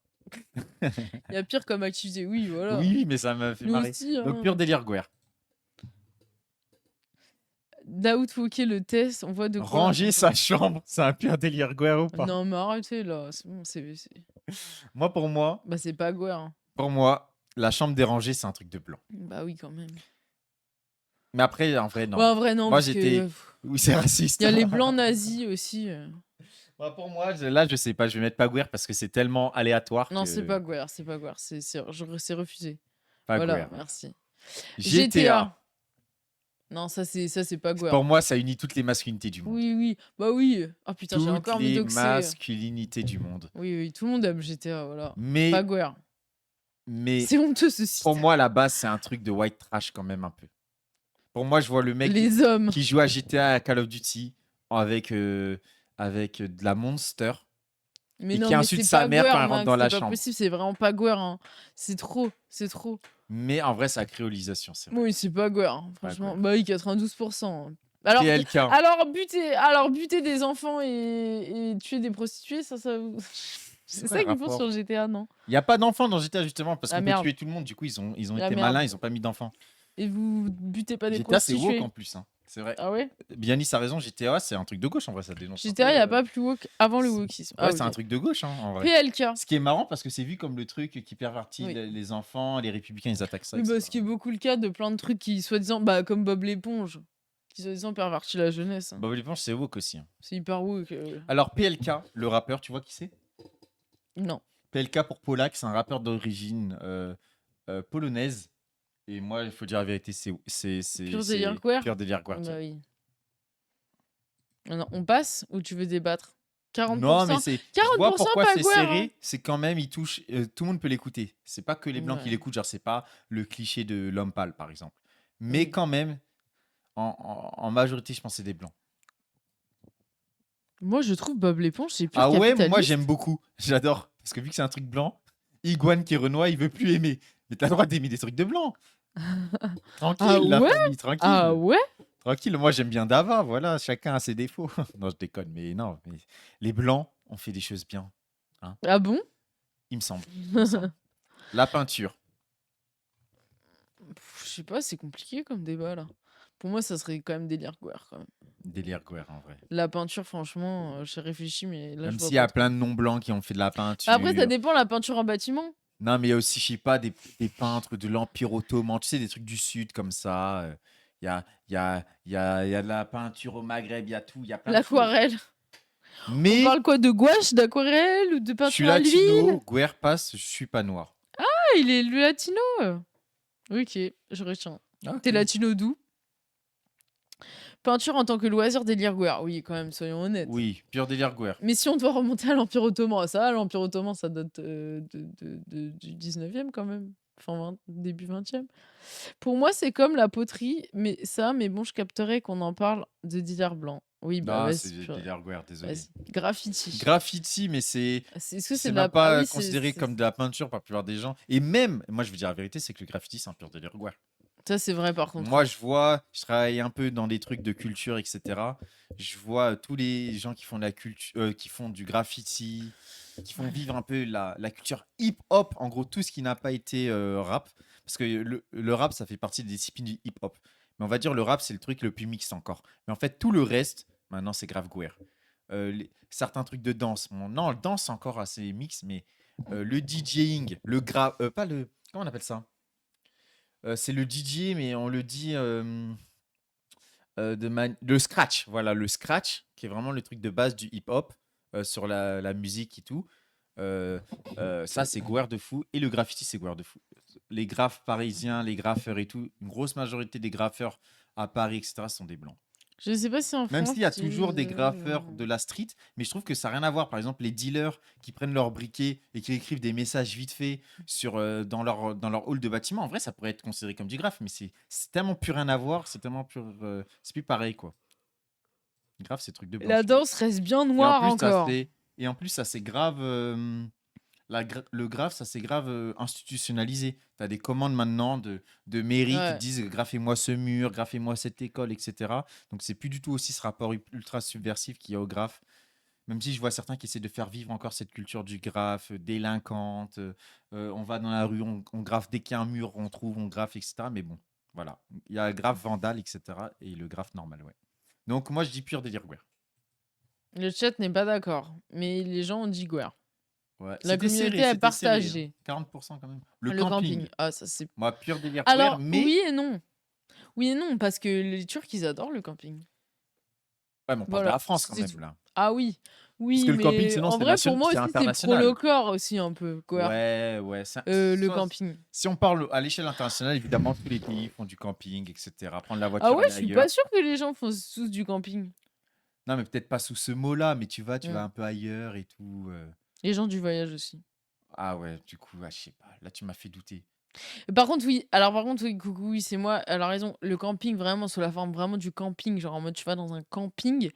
Il y a pire comme activité. Oui, voilà. Oui, mais ça m'a fait Nous marrer. aussi. Hein. Donc, pur délire Guerre. Daoud Fouquet, le test, on voit de quoi. Ranger sa chambre, c'est un pur délire Guerre ou pas? Non, mais arrêtez là. C'est bon, Moi, Bah, c'est pas Guerre. hein. pour moi, la chambre dérangée, c'est un truc de blanc. Bah oui, quand même. Mais après, en vrai, non. Ouais, en vrai, non. Moi, parce que, j'étais- Oui, c'est raciste. Il y a les blancs nazis aussi. Moi, pour moi, là, je sais pas, je vais mettre pas Guerre parce que c'est tellement aléatoire. Non, que- c'est pas Guerre, c'est pas Guerre. C'est refusé. Pas Voilà, Guerre. merci. GTA. Non, ça c'est pas Guerre. Pour moi, ça unit toutes les masculinités du monde. Oui, oui. Bah oui. Ah putain, j'ai Toutes encore mis les doxé. masculinités du monde. Oui, oui, tout le monde aime GTA, voilà. Mais, Pas Guerre. mais C'est honteux ceci. pour moi, la base, c'est un truc de white trash quand même un peu. Pour moi, je vois le mec Les hommes. qui joue à GTA, à Call of Duty, avec avec de la Monster Mais et non, qui mais insulte c'est sa pas mère quand Guerre, elle rentre Max, dans c'est la pas chambre. possible, c'est vraiment pas Guerre, hein. C'est trop, c'est trop. Mais en vrai, c'est la créolisation, c'est vrai. Oui, c'est pas Guerre, hein, Pas franchement. Guerre. Bah oui, 92%. Hein. Alors, PLK. alors buter des enfants et tuer des prostituées, C'est c'est quoi ça le qu'ils font sur rapport? GTA, non? Il n'y a pas d'enfants dans GTA justement parce Ah qu'on peut merde, tuer tout le monde. Du coup, ils ont ah été merde. malins, ils ont pas mis d'enfants. Et vous butez pas des GTA, c'est woke prostituées? en plus, hein. C'est vrai. Ah ouais? Bianis a raison, GTA, c'est un truc de gauche en vrai, ça dénonce un peu. GTA, y a pas plus woke avant le wokisme. Ouais, Ah c'est un ok. truc de gauche, hein, en vrai. PLK. Ce qui est marrant parce que c'est vu comme le truc qui pervertit Oui. les enfants, les républicains, ils attaquent ça, Oui, bah, etc. ce qui est beaucoup le cas de plein de trucs qui, soi-disant, bah, comme Bob l'éponge, qui, soi-disant, pervertit la jeunesse. Hein. Bob l'éponge, c'est woke aussi, hein. C'est hyper woke. Alors, PLK, le rappeur, tu vois qui c'est? Non. PLK pour Polak, c'est un rappeur d'origine polonaise. Et moi, il faut dire la vérité, c'est Pur délire queer? pur délire Bah queer. oui. Alors, on passe ou tu veux débattre? 40%? Non, mais c'est. Je vois 40% pourquoi pas c'est queer, hein. serré. C'est quand même, il touche. Tout le monde peut l'écouter. C'est pas que les blancs qui Ouais. l'écoutent. Genre, c'est pas le cliché de l'homme pâle, par exemple. Mais Oui. quand même, en majorité, je pense que c'est des blancs. Moi, je trouve Bob l'éponge, c'est pur Ah ouais, moi capitaliste. j'aime beaucoup. J'adore. Parce que vu que c'est un truc blanc, Iguane qui est Renoir, il veut plus aimer. Mais t'as le droit d'aimer des trucs de blanc. Tranquille, Ah la ouais? famille, tranquille. Ah ouais? Tranquille, moi j'aime bien Dava, voilà, chacun a ses défauts. Non, je déconne, mais non. Mais les blancs ont fait des choses bien, Ah bon? il me semble. il me semble. La peinture. Je sais pas, c'est compliqué comme débat là. Pour moi, ça serait quand même délire queer quand même. Délire queer en vrai. La peinture, franchement, j'ai réfléchi, mais là, Même je vois s'il y a pas trop. plein de noms blancs qui ont fait de la peinture. Après, ça dépend la peinture en bâtiment. Non, mais il y a aussi, je sais pas, des peintres de l'Empire ottoman, tu sais, des trucs du Sud comme ça. Il y a de la peinture au Maghreb, il y a tout, il y a plein de choses. L'aquarelle. On Mais parle quoi, de gouache, d'aquarelle ou de je suis peinture à l'huile? latino, guerre passe, je suis pas noir. Ah, il est le latino. Ok, je retiens. Ah, ok. T'es latino d'où? Peinture en tant que loisir délire queer. Oui, quand même, soyons honnêtes. Oui, pur délire guerre. Mais si on doit remonter à l'Empire ottoman, ça, l'Empire ottoman, ça date du 19e quand même. Enfin, début 20e. Pour moi, c'est comme la poterie, mais bon, je capterais qu'on en parle de délire blanc. Oui, bah Non, c'est vas-y. délire guerre, désolé. Vas-y. Graffiti. Graffiti, mais c'est Est-ce que c'est c'est de même la... pas Ah oui, considéré comme de la peinture par la plupart des gens. Et même, moi je veux dire la vérité, c'est que le graffiti, c'est un pur délire guerre. Ça, c'est vrai par contre. Moi, je vois, je travaille un peu dans des trucs de culture, etc. Je vois tous les gens qui font de la culture, qui font du graffiti, qui font vivre un peu la culture hip-hop, en gros, tout ce qui n'a pas été rap. Parce que le rap, ça fait partie des disciplines du hip-hop. Mais on va dire le rap, c'est le truc le plus mixte encore. Mais en fait, tout le reste, maintenant, c'est grave guerre. Certains trucs de danse. Bon, non, le danse, c'est encore assez mix, mais le DJing, pas le. Comment on appelle ça? C'est le DJ, mais on le dit le scratch. Voilà, le scratch, qui est vraiment le truc de base du hip-hop sur la musique et tout. Ça, c'est guerre de fou. Et le graffiti, c'est guerre de fou. Les graphes parisiens, les graffeurs et tout, une grosse majorité des graffeurs à Paris, etc., sont des blancs. Je sais pas si en Même France... s'il y a toujours des graffeurs de la street, mais je trouve que ça n'a rien à voir. Par exemple, les dealers qui prennent leur briquet et qui écrivent des messages vite fait dans leur hall de bâtiment, en vrai, ça pourrait être considéré comme du graphe, mais c'est tellement plus rien à voir, c'est tellement plus, c'est plus pareil, quoi. Graphe, c'est truc de blanc. La je trouve. danse reste bien noire encore. Et en plus, ça c'est grave. Le graphe, ça c'est grave institutionnalisé. Tu as des commandes maintenant de mairie qui Ouais. te disent graffez-moi ce mur, graffez-moi cette école, etc. Donc c'est plus du tout aussi ce rapport ultra subversif qu'il y a au graphe. Même si je vois certains qui essaient de faire vivre encore cette culture du graphe, délinquante. On va dans la rue, on graffe dès qu'il y a un mur, on trouve, on graffe, etc. Mais bon, voilà. Il y a le graphe vandale, etc. Et le graphe normal, ouais. Donc moi je dis pur délire guerre. Le chat n'est pas d'accord, mais les gens ont dit guerre. Ouais. La C'était communauté serré, a c'était serré, hein. partagé. 40% quand même. Le camping. Ah, ça c'est... Moi, pur délire Alors, queer, mais. oui et non. Oui et non, parce que les Turcs, ils adorent le camping. Ouais, mais on parle de Voilà, la France quand c'est même, tout. là. Ah oui. Parce Oui, que le camping, mais sinon, en c'est vrai, pour moi c'est aussi, c'est international. pro-le-corps aussi un peu, quoi. Ouais. Le camping. Si on parle à l'échelle internationale, évidemment, tous les pays font du camping, etc. Prendre la Ah voiture ouais, aller je suis ailleurs. pas sûre que les gens font tous du camping. Non, mais peut-être pas sous ce mot-là, mais tu vas Mm. un peu ailleurs et tout. Les gens du voyage aussi. Ah ouais, du coup, je sais pas. Là, tu m'as fait douter. Par contre, oui. Alors, par contre, oui, coucou, oui, c'est moi. Elle a raison. Le camping, vraiment, sous la forme vraiment du camping, genre en mode tu vas dans un camping,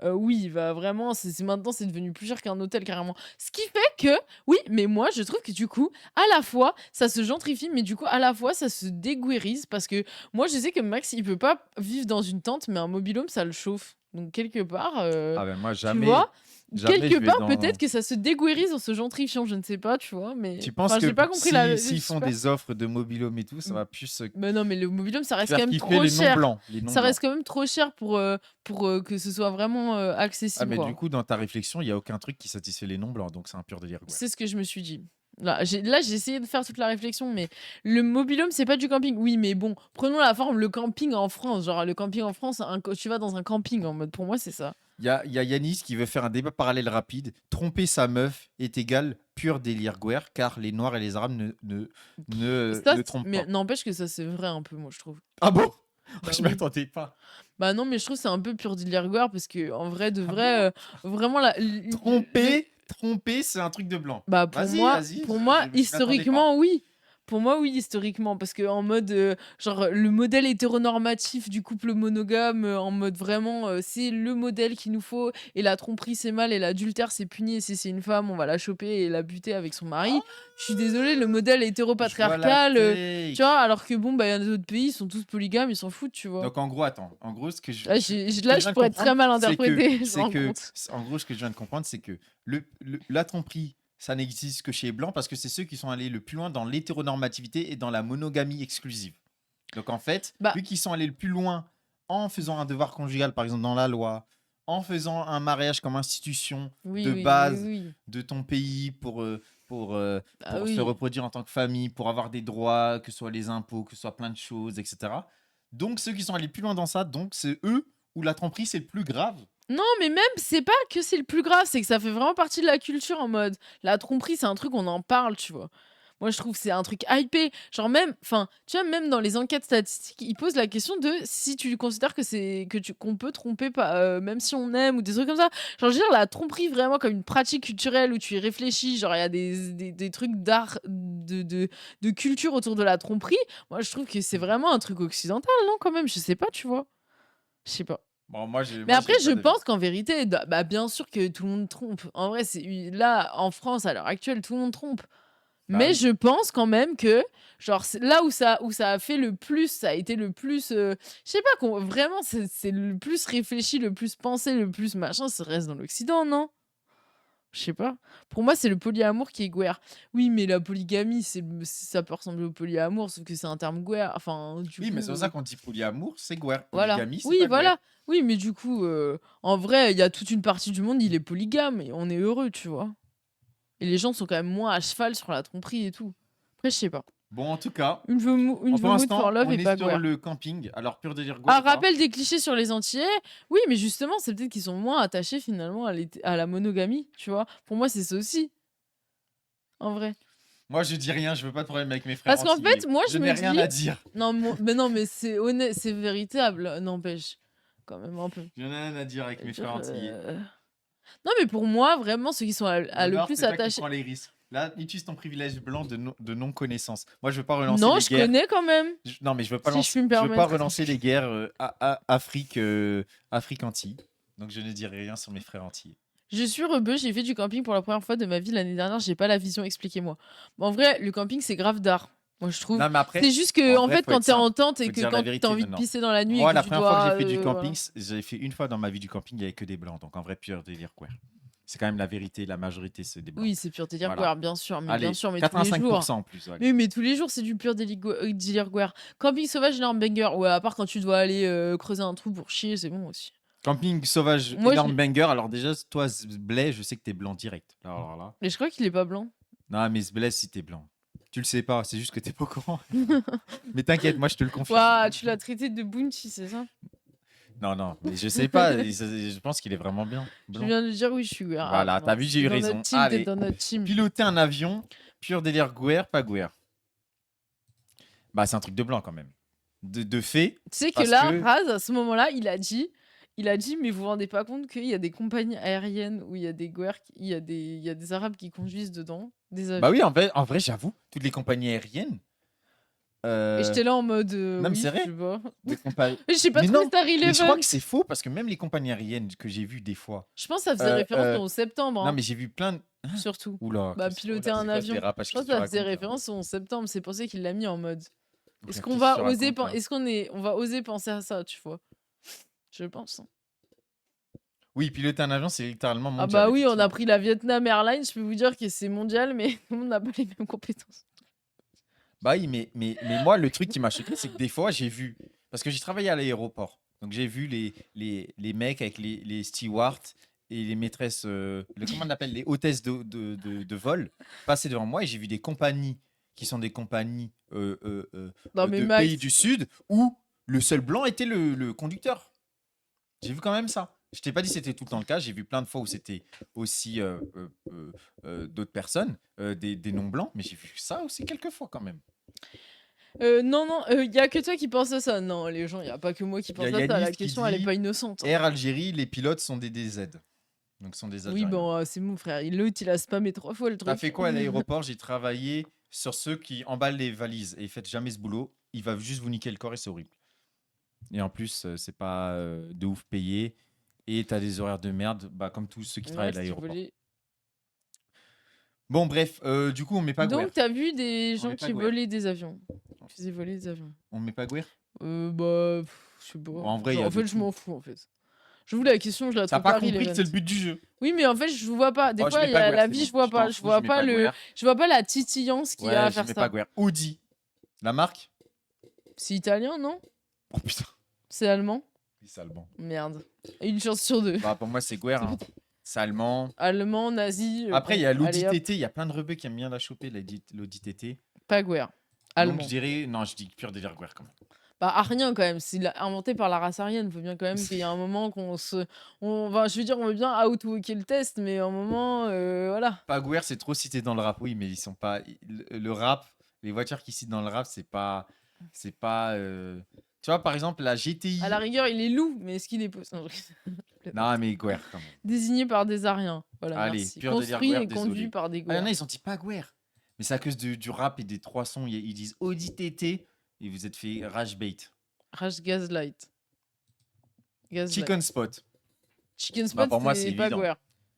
oui, va vraiment, maintenant, c'est devenu plus cher qu'un hôtel carrément. Ce qui fait que, oui, mais moi, je trouve que du coup, à la fois, ça se gentrifie, mais du coup, à la fois, ça se déguérise parce que moi, je sais que Max, il peut pas vivre dans une tente, mais un mobilhome, ça le chauffe. Donc, quelque part, Ah ben moi, tu vois, jamais quelque je vais part, peut-être dans. que ça se déguérise en se gentrifiant, je ne sais pas, tu vois, Tu mais penses enfin, j'ai que pas compris la. Je s'ils sais font pas. des offres de mobilhome et tout, ça Mmh. va plus Mais non, mais le mobilhome, ça reste quand faire même kiffer trop les non cher. blancs, les non Ça blancs. reste quand même trop cher pour, que ce soit vraiment, Ah accessible, mais du quoi. coup, dans ta réflexion, il y a aucun truc qui satisfait les non blancs, donc c'est un pur délire. Ouais. C'est ce que je me suis dit. J'ai essayé de faire toute la réflexion, mais le mobilhome, c'est pas du camping. Oui, mais bon, prenons la forme, le camping en France. Genre, le camping en France, tu vas dans un camping en mode, pour moi, c'est ça. Il y a Yanis qui veut faire un débat parallèle rapide. Tromper sa meuf est égal pur délire guerre, car les noirs et les arabes Ça, ne trompent mais pas. n'empêche que ça, c'est vrai un peu, moi, je trouve. Ah bon? Bah Je oui. m'attendais pas. Bah non, mais je trouve que c'est un peu pur d'Ilierguer parce que en vrai de Ah vrai, vraiment la Tromper, c'est un truc de blanc. bah, Vas-y, vas-y, pour moi, je m'attendais pas. historiquement, oui. Pour moi, oui, historiquement, parce que en mode, genre, le modèle hétéronormatif du couple monogame, en mode vraiment, c'est le modèle qu'il nous faut et la tromperie, c'est mal et l'adultère, c'est puni et si c'est une femme, on va la choper et la buter avec son mari. Je suis désolée, le modèle Je vois la hétéropatriarcal, tu vois? take. Alors que bon, bah, il y a d'autres pays, ils sont tous polygames, ils s'en foutent, tu vois? Donc en gros, attends. En gros, Là, là, je je viens de pourrais être très comprendre, mal interprétée, je me rends compte. en gros, ce que je viens de comprendre, c'est que la tromperie, ça n'existe que chez les blancs parce que c'est ceux qui sont allés le plus loin dans l'hétéronormativité et dans la monogamie exclusive. Donc en fait, Bah, vu qu'ils sont allés le plus loin en faisant un devoir conjugal, par exemple dans la loi, en faisant un mariage comme institution oui, de oui, oui, base oui. de ton pays Ah pour se oui. reproduire en tant que famille, pour avoir des droits, que ce soit les impôts, que ce soit plein de choses, etc. Donc ceux qui sont allés plus loin dans ça, donc c'est eux où la tromperie c'est le plus grave. Non, mais même, c'est pas que c'est le plus grave, c'est que ça fait vraiment partie de la culture en mode la tromperie, c'est un truc, on en parle, tu vois. Moi, je trouve que c'est un truc hypé. Genre, même, enfin, tu vois, même dans les enquêtes statistiques, ils posent la question de si tu considères que qu'on peut tromper, pas, même si on aime ou des trucs comme ça. Genre, je veux dire, la tromperie vraiment comme une pratique culturelle où tu y réfléchis, genre, il y a des trucs d'art, de culture autour de la tromperie. Moi, je trouve que c'est vraiment un truc occidental, non, quand même, je sais pas, tu vois. Je sais pas. Bon, Mais après, j'ai je pas d'avis. pense qu'en vérité, bah, bien sûr que tout le monde trompe. En vrai, là, en France, à l'heure actuelle, tout le monde trompe. Bah Mais oui. je pense quand même que, genre, là où ça a fait le plus, ça a été le plus, je sais pas, vraiment, c'est le plus réfléchi, le plus pensé, le plus machin, ça reste dans l'Occident, non? Je sais pas. Pour moi, c'est le polyamour qui est guerre. Oui, mais la polygamie, ça peut ressembler au polyamour, sauf que c'est un terme guerre. Enfin, du Oui, mais coup, c'est pour ça qu'on dit polyamour, c'est guerre. voilà. Polygamie, c'est Oui, pas guerre. voilà. Oui, mais du coup, en vrai, il y a toute une partie du monde, il est polygame et on est heureux, tu vois. Et les gens sont quand même moins à cheval sur la tromperie et tout. Après, je sais pas. Bon, en tout cas, Une pour veut mood for l'instant, love on et est pas sur guerre. le camping. Alors, pur délire guerre Ah, ou pas? rappel des clichés sur les Antillais. Oui, mais justement, c'est peut-être qu'ils sont moins attachés finalement à la monogamie, tu vois. Pour moi, c'est ça aussi, en vrai. Moi, je dis rien, je veux pas de problème avec mes frères Parce qu'en antillais. fait, moi, Je je n'ai me rien dis. à dire. Non, mais non, mais c'est honnête, c'est véritable, n'empêche. Quand même un peu. Je n'ai rien à dire avec mes Dire, frères antillais. Non, mais pour moi, vraiment, ceux qui sont à le Nonor, plus c'est toi qui attachés. prends les risques. Là, utilise ton privilège blanc de non-connaissance. Moi, je veux pas relancer Non, les je guerres. connais quand même, Non, mais si je puis me je veux pas permettre. relancer les guerres Afrique-Antilles. Donc, je ne dirai rien sur mes frères antillais. Je suis rebeu, j'ai fait du camping pour la première fois de ma vie l'année dernière, j'ai pas la vision, expliquez-moi. Bon, en vrai, le camping, c'est grave d'art. Moi, je trouve. Non, mais après, C'est juste que, en en vrai, fait, faut quand être t'es en simple. tente et Faut que dire la quand t'as vérité, envie de non. pisser dans la nuit et Moi, que la tu première fois que dois. j'ai fait du camping, Voilà. j'ai fait une fois dans ma vie du camping, il y avait que des blancs. Donc, en vrai, pur délire, quoi. C'est quand même la vérité, la majorité, c'est des blancs. Oui, c'est pur délire Voilà. guerre, bien sûr, mais Allez, bien sûr, mais tous les jours. 85% en plus. Allez. Oui, mais tous les jours, c'est du pur délire guerre. Camping sauvage, énorme banger. Ouais, à part quand tu dois aller creuser un trou pour chier, c'est bon aussi. Camping sauvage, Moi, énorme banger. Alors, déjà, toi, Blay, je sais que t'es blanc direct. Alors là. Mais je crois qu'il est pas blanc. Non, mais Blay, si t'es blanc. Tu le sais pas, c'est juste que t'es pas au courant. Mais t'inquiète, moi, je te le confirme. Ouah, tu l'as traité de bounty, c'est ça? Non, mais je sais pas. Je pense qu'il est vraiment bien. Je Blanc. viens de dire oui, je suis guerre. Voilà, non, t'as vu, j'ai t'es eu dans raison. notre team, t'es Allez, dans notre team. piloter un avion, pur délire guerre, pas guerre. Bah, c'est un truc de blanc quand même. De fait. Tu sais que Parce là, que- Raz, à ce moment-là, il a dit, mais vous vous rendez pas compte qu'il y a des compagnies aériennes où il y a des guerres, il y a des Arabes qui conduisent dedans, des avions. Bah oui, en vrai, j'avoue, toutes les compagnies aériennes, Et j'étais là en mode. Non, mais Oui, c'est vrai. je sais pas. des compagnies. Je sais pas Mais trop non, Star mais je crois Eleven. que c'est faux parce que même les compagnies aériennes que j'ai vues des fois. Je pense que ça faisait Euh, référence euh, au septembre, Non, hein, mais j'ai vu plein de. surtout. Oula, Bah, qu'est-ce- piloter oh là, un c'est quoi ce avion. dérapage Je pense que que tu ça faisait racontes, là référence au 11 septembre. C'est pour ça qu'il l'a mis en mode. Est-ce Frère, qu'on qu'est-ce va que tu oser racontes, là est-ce on va oser penser à ça, tu vois? Je pense, hein. Oui, piloter un avion, c'est littéralement Ah mondial. bah oui, on a effectivement. pris la Vietnam Airlines, je peux vous dire que c'est mondial, mais tout le monde n'a pas les mêmes compétences. Bah oui, mais moi, le truc qui m'a choqué, c'est que des fois, j'ai vu. Parce que j'ai travaillé à l'aéroport. Donc, j'ai vu les mecs avec les stewards et les maîtresses. Comment on appelle les hôtesses de vol passer devant moi. Et j'ai vu des compagnies qui sont des compagnies Non mais de Max, pays du Sud où le seul blanc était le conducteur. J'ai vu quand même ça. Je t'ai pas dit que c'était tout le temps le cas. J'ai vu plein de fois où c'était aussi d'autres personnes, des non-blancs. Mais j'ai vu ça aussi quelques fois quand même. non, non, y a que toi qui pense à ça. Non, les gens, y a pas que moi qui Il y a pense à ça. Yanis La qui question, elle est dit pas innocente, hein. Air Algérie, les pilotes sont des DZ. Donc, sont des Oui, Algériens. bon, c'est mon frère. L'autre, il a spammé 3 fois le T'as truc. fait quoi à l'aéroport? J'ai travaillé sur ceux qui emballent les valises. Et faites jamais ce boulot. Il va juste vous niquer le corps et c'est horrible. Et en plus, c'est pas de ouf payé. Et t'as des horaires de merde, bah, comme tous ceux qui travaillent à Max, tu l'aéroport. volais. Bon, bref, du coup, on met pas Guerre. Donc, t'as vu des On gens met pas qui Guerre. volaient des avions. Qui faisaient voler des avions. On met pas Guerre? Bah, je sais pas. Bon, en vrai, Genre, y a en fait, de je tout. m'en fous, en fait. Je vous la question, je la T'as trouve pas pas compris que c'est le relevant. but du jeu. Oui, mais en fait, je vois pas. Des Oh, je fois, mets il y pas a Guerre, la c'est vie, bon. je vois Je pas. t'en Je fous, vois mets pas le. Guerre. Je vois pas la titillance qu'il y a Ouais, à je faire mets ça. pas Guerre. Audi. La marque? C'est italien, non? Oh putain. C'est allemand? C'est allemand. Merde. Et une chance sur deux. Bah, pour moi, c'est Guerre. Hein. C'est allemand. Allemand, nazi. Après, il y bon, a l'Audi allez, hop. TT. Il y a plein de rebeux qui aiment bien la choper, l'Audi TT. Pas Guerre. Donc, Allemand. je dirais. Non, je dis pur délire Guerre quand même. Bah, arien quand même. C'est inventé par la race aryenne. Faut bien quand même qu'il y ait un moment qu'on se. Enfin, je veux dire, on veut bien outwalker le test, mais à un moment, voilà. Pas Guerre, c'est trop cité dans le rap. Oui, mais ils sont pas. Le rap, les voitures qui citent dans le rap, c'est pas. C'est pas. Tu vois, par exemple, la GTI. À la rigueur, il est loup, mais est-ce qu'il est non, Non, mais Guerre quand même. désigné par des Ariens. Voilà, Allez, merci. pur délire Construit Guerre, et conduit désolé. par des Ah, il y en Guerres. a, ils ont dit pas Guerre. Mais c'est à cause du rap et des 3 sons. Ils disent Audi TT et vous êtes fait rage bait. Rage Gaslight. Gaslight. Chicken Spot. Chicken Bah, Spot, pour moi, c'est c'est pas évident. Guerre.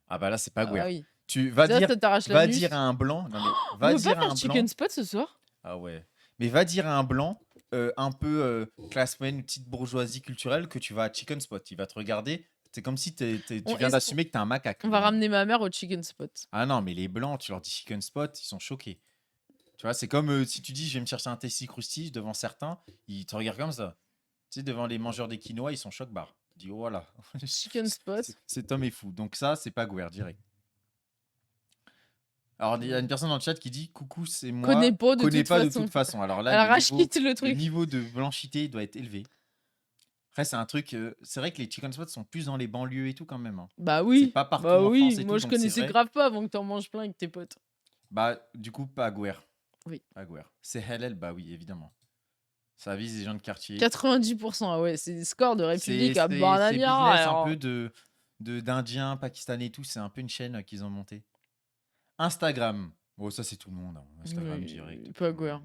Ah bah là, c'est pas Ah Guerre. oui. Tu vas Ça, dire, ça t'arrache la va nuit. dire à un blanc. Non, mais On va peut dire pas à un faire Chicken blanc. Spot ce soir? Ah ouais. Mais va dire à un blanc, un peu classe moyenne, une petite bourgeoisie culturelle, que tu vas à Chicken Spot. Il va te regarder. C'est comme si tu On- viens est-ce d'assumer que t'es un macaque. On va ramener ma mère au Chicken Spot. Ah non, mais les blancs, tu leur dis Chicken Spot, ils sont choqués. Tu vois, c'est comme si tu dis je vais me chercher un Tasty Krusty devant certains, ils te regardent comme ça. Tu sais, devant les mangeurs des quinoa, ils sont choc-barres. Ils disent oh voilà. Chicken Spot. Cet homme est fou. Donc ça, c'est pas Guerre, direct. Alors, il y a une personne dans le chat qui dit coucou, c'est moi. Connais pas de Connais toute pas de façon. toute façon. Alors là, Alors, le niveau, rachète le le truc. niveau de blanchité doit être élevé. Après, c'est un truc. C'est vrai que les chicken spots sont plus dans les banlieues et tout quand même. Hein. Bah C'est oui. pas partout Bah en oui. France et Moi, tout, je donc c'est connaissais vrai. grave pas avant que t'en manges plein avec tes potes. Bah, du coup, pas Guerre. Oui. Pas Guerre. C'est halal, bah oui, évidemment. Ça vise les gens de quartier. 90%, ah ouais, c'est des scores de République à C'est Banania. business alors. un peu d'Indiens, Pakistanais et tout. C'est un peu une chaîne qu'ils ont montée. Instagram. Bon, ça, c'est tout le monde. Hein. Instagram, Oui, direct. pas Guerre.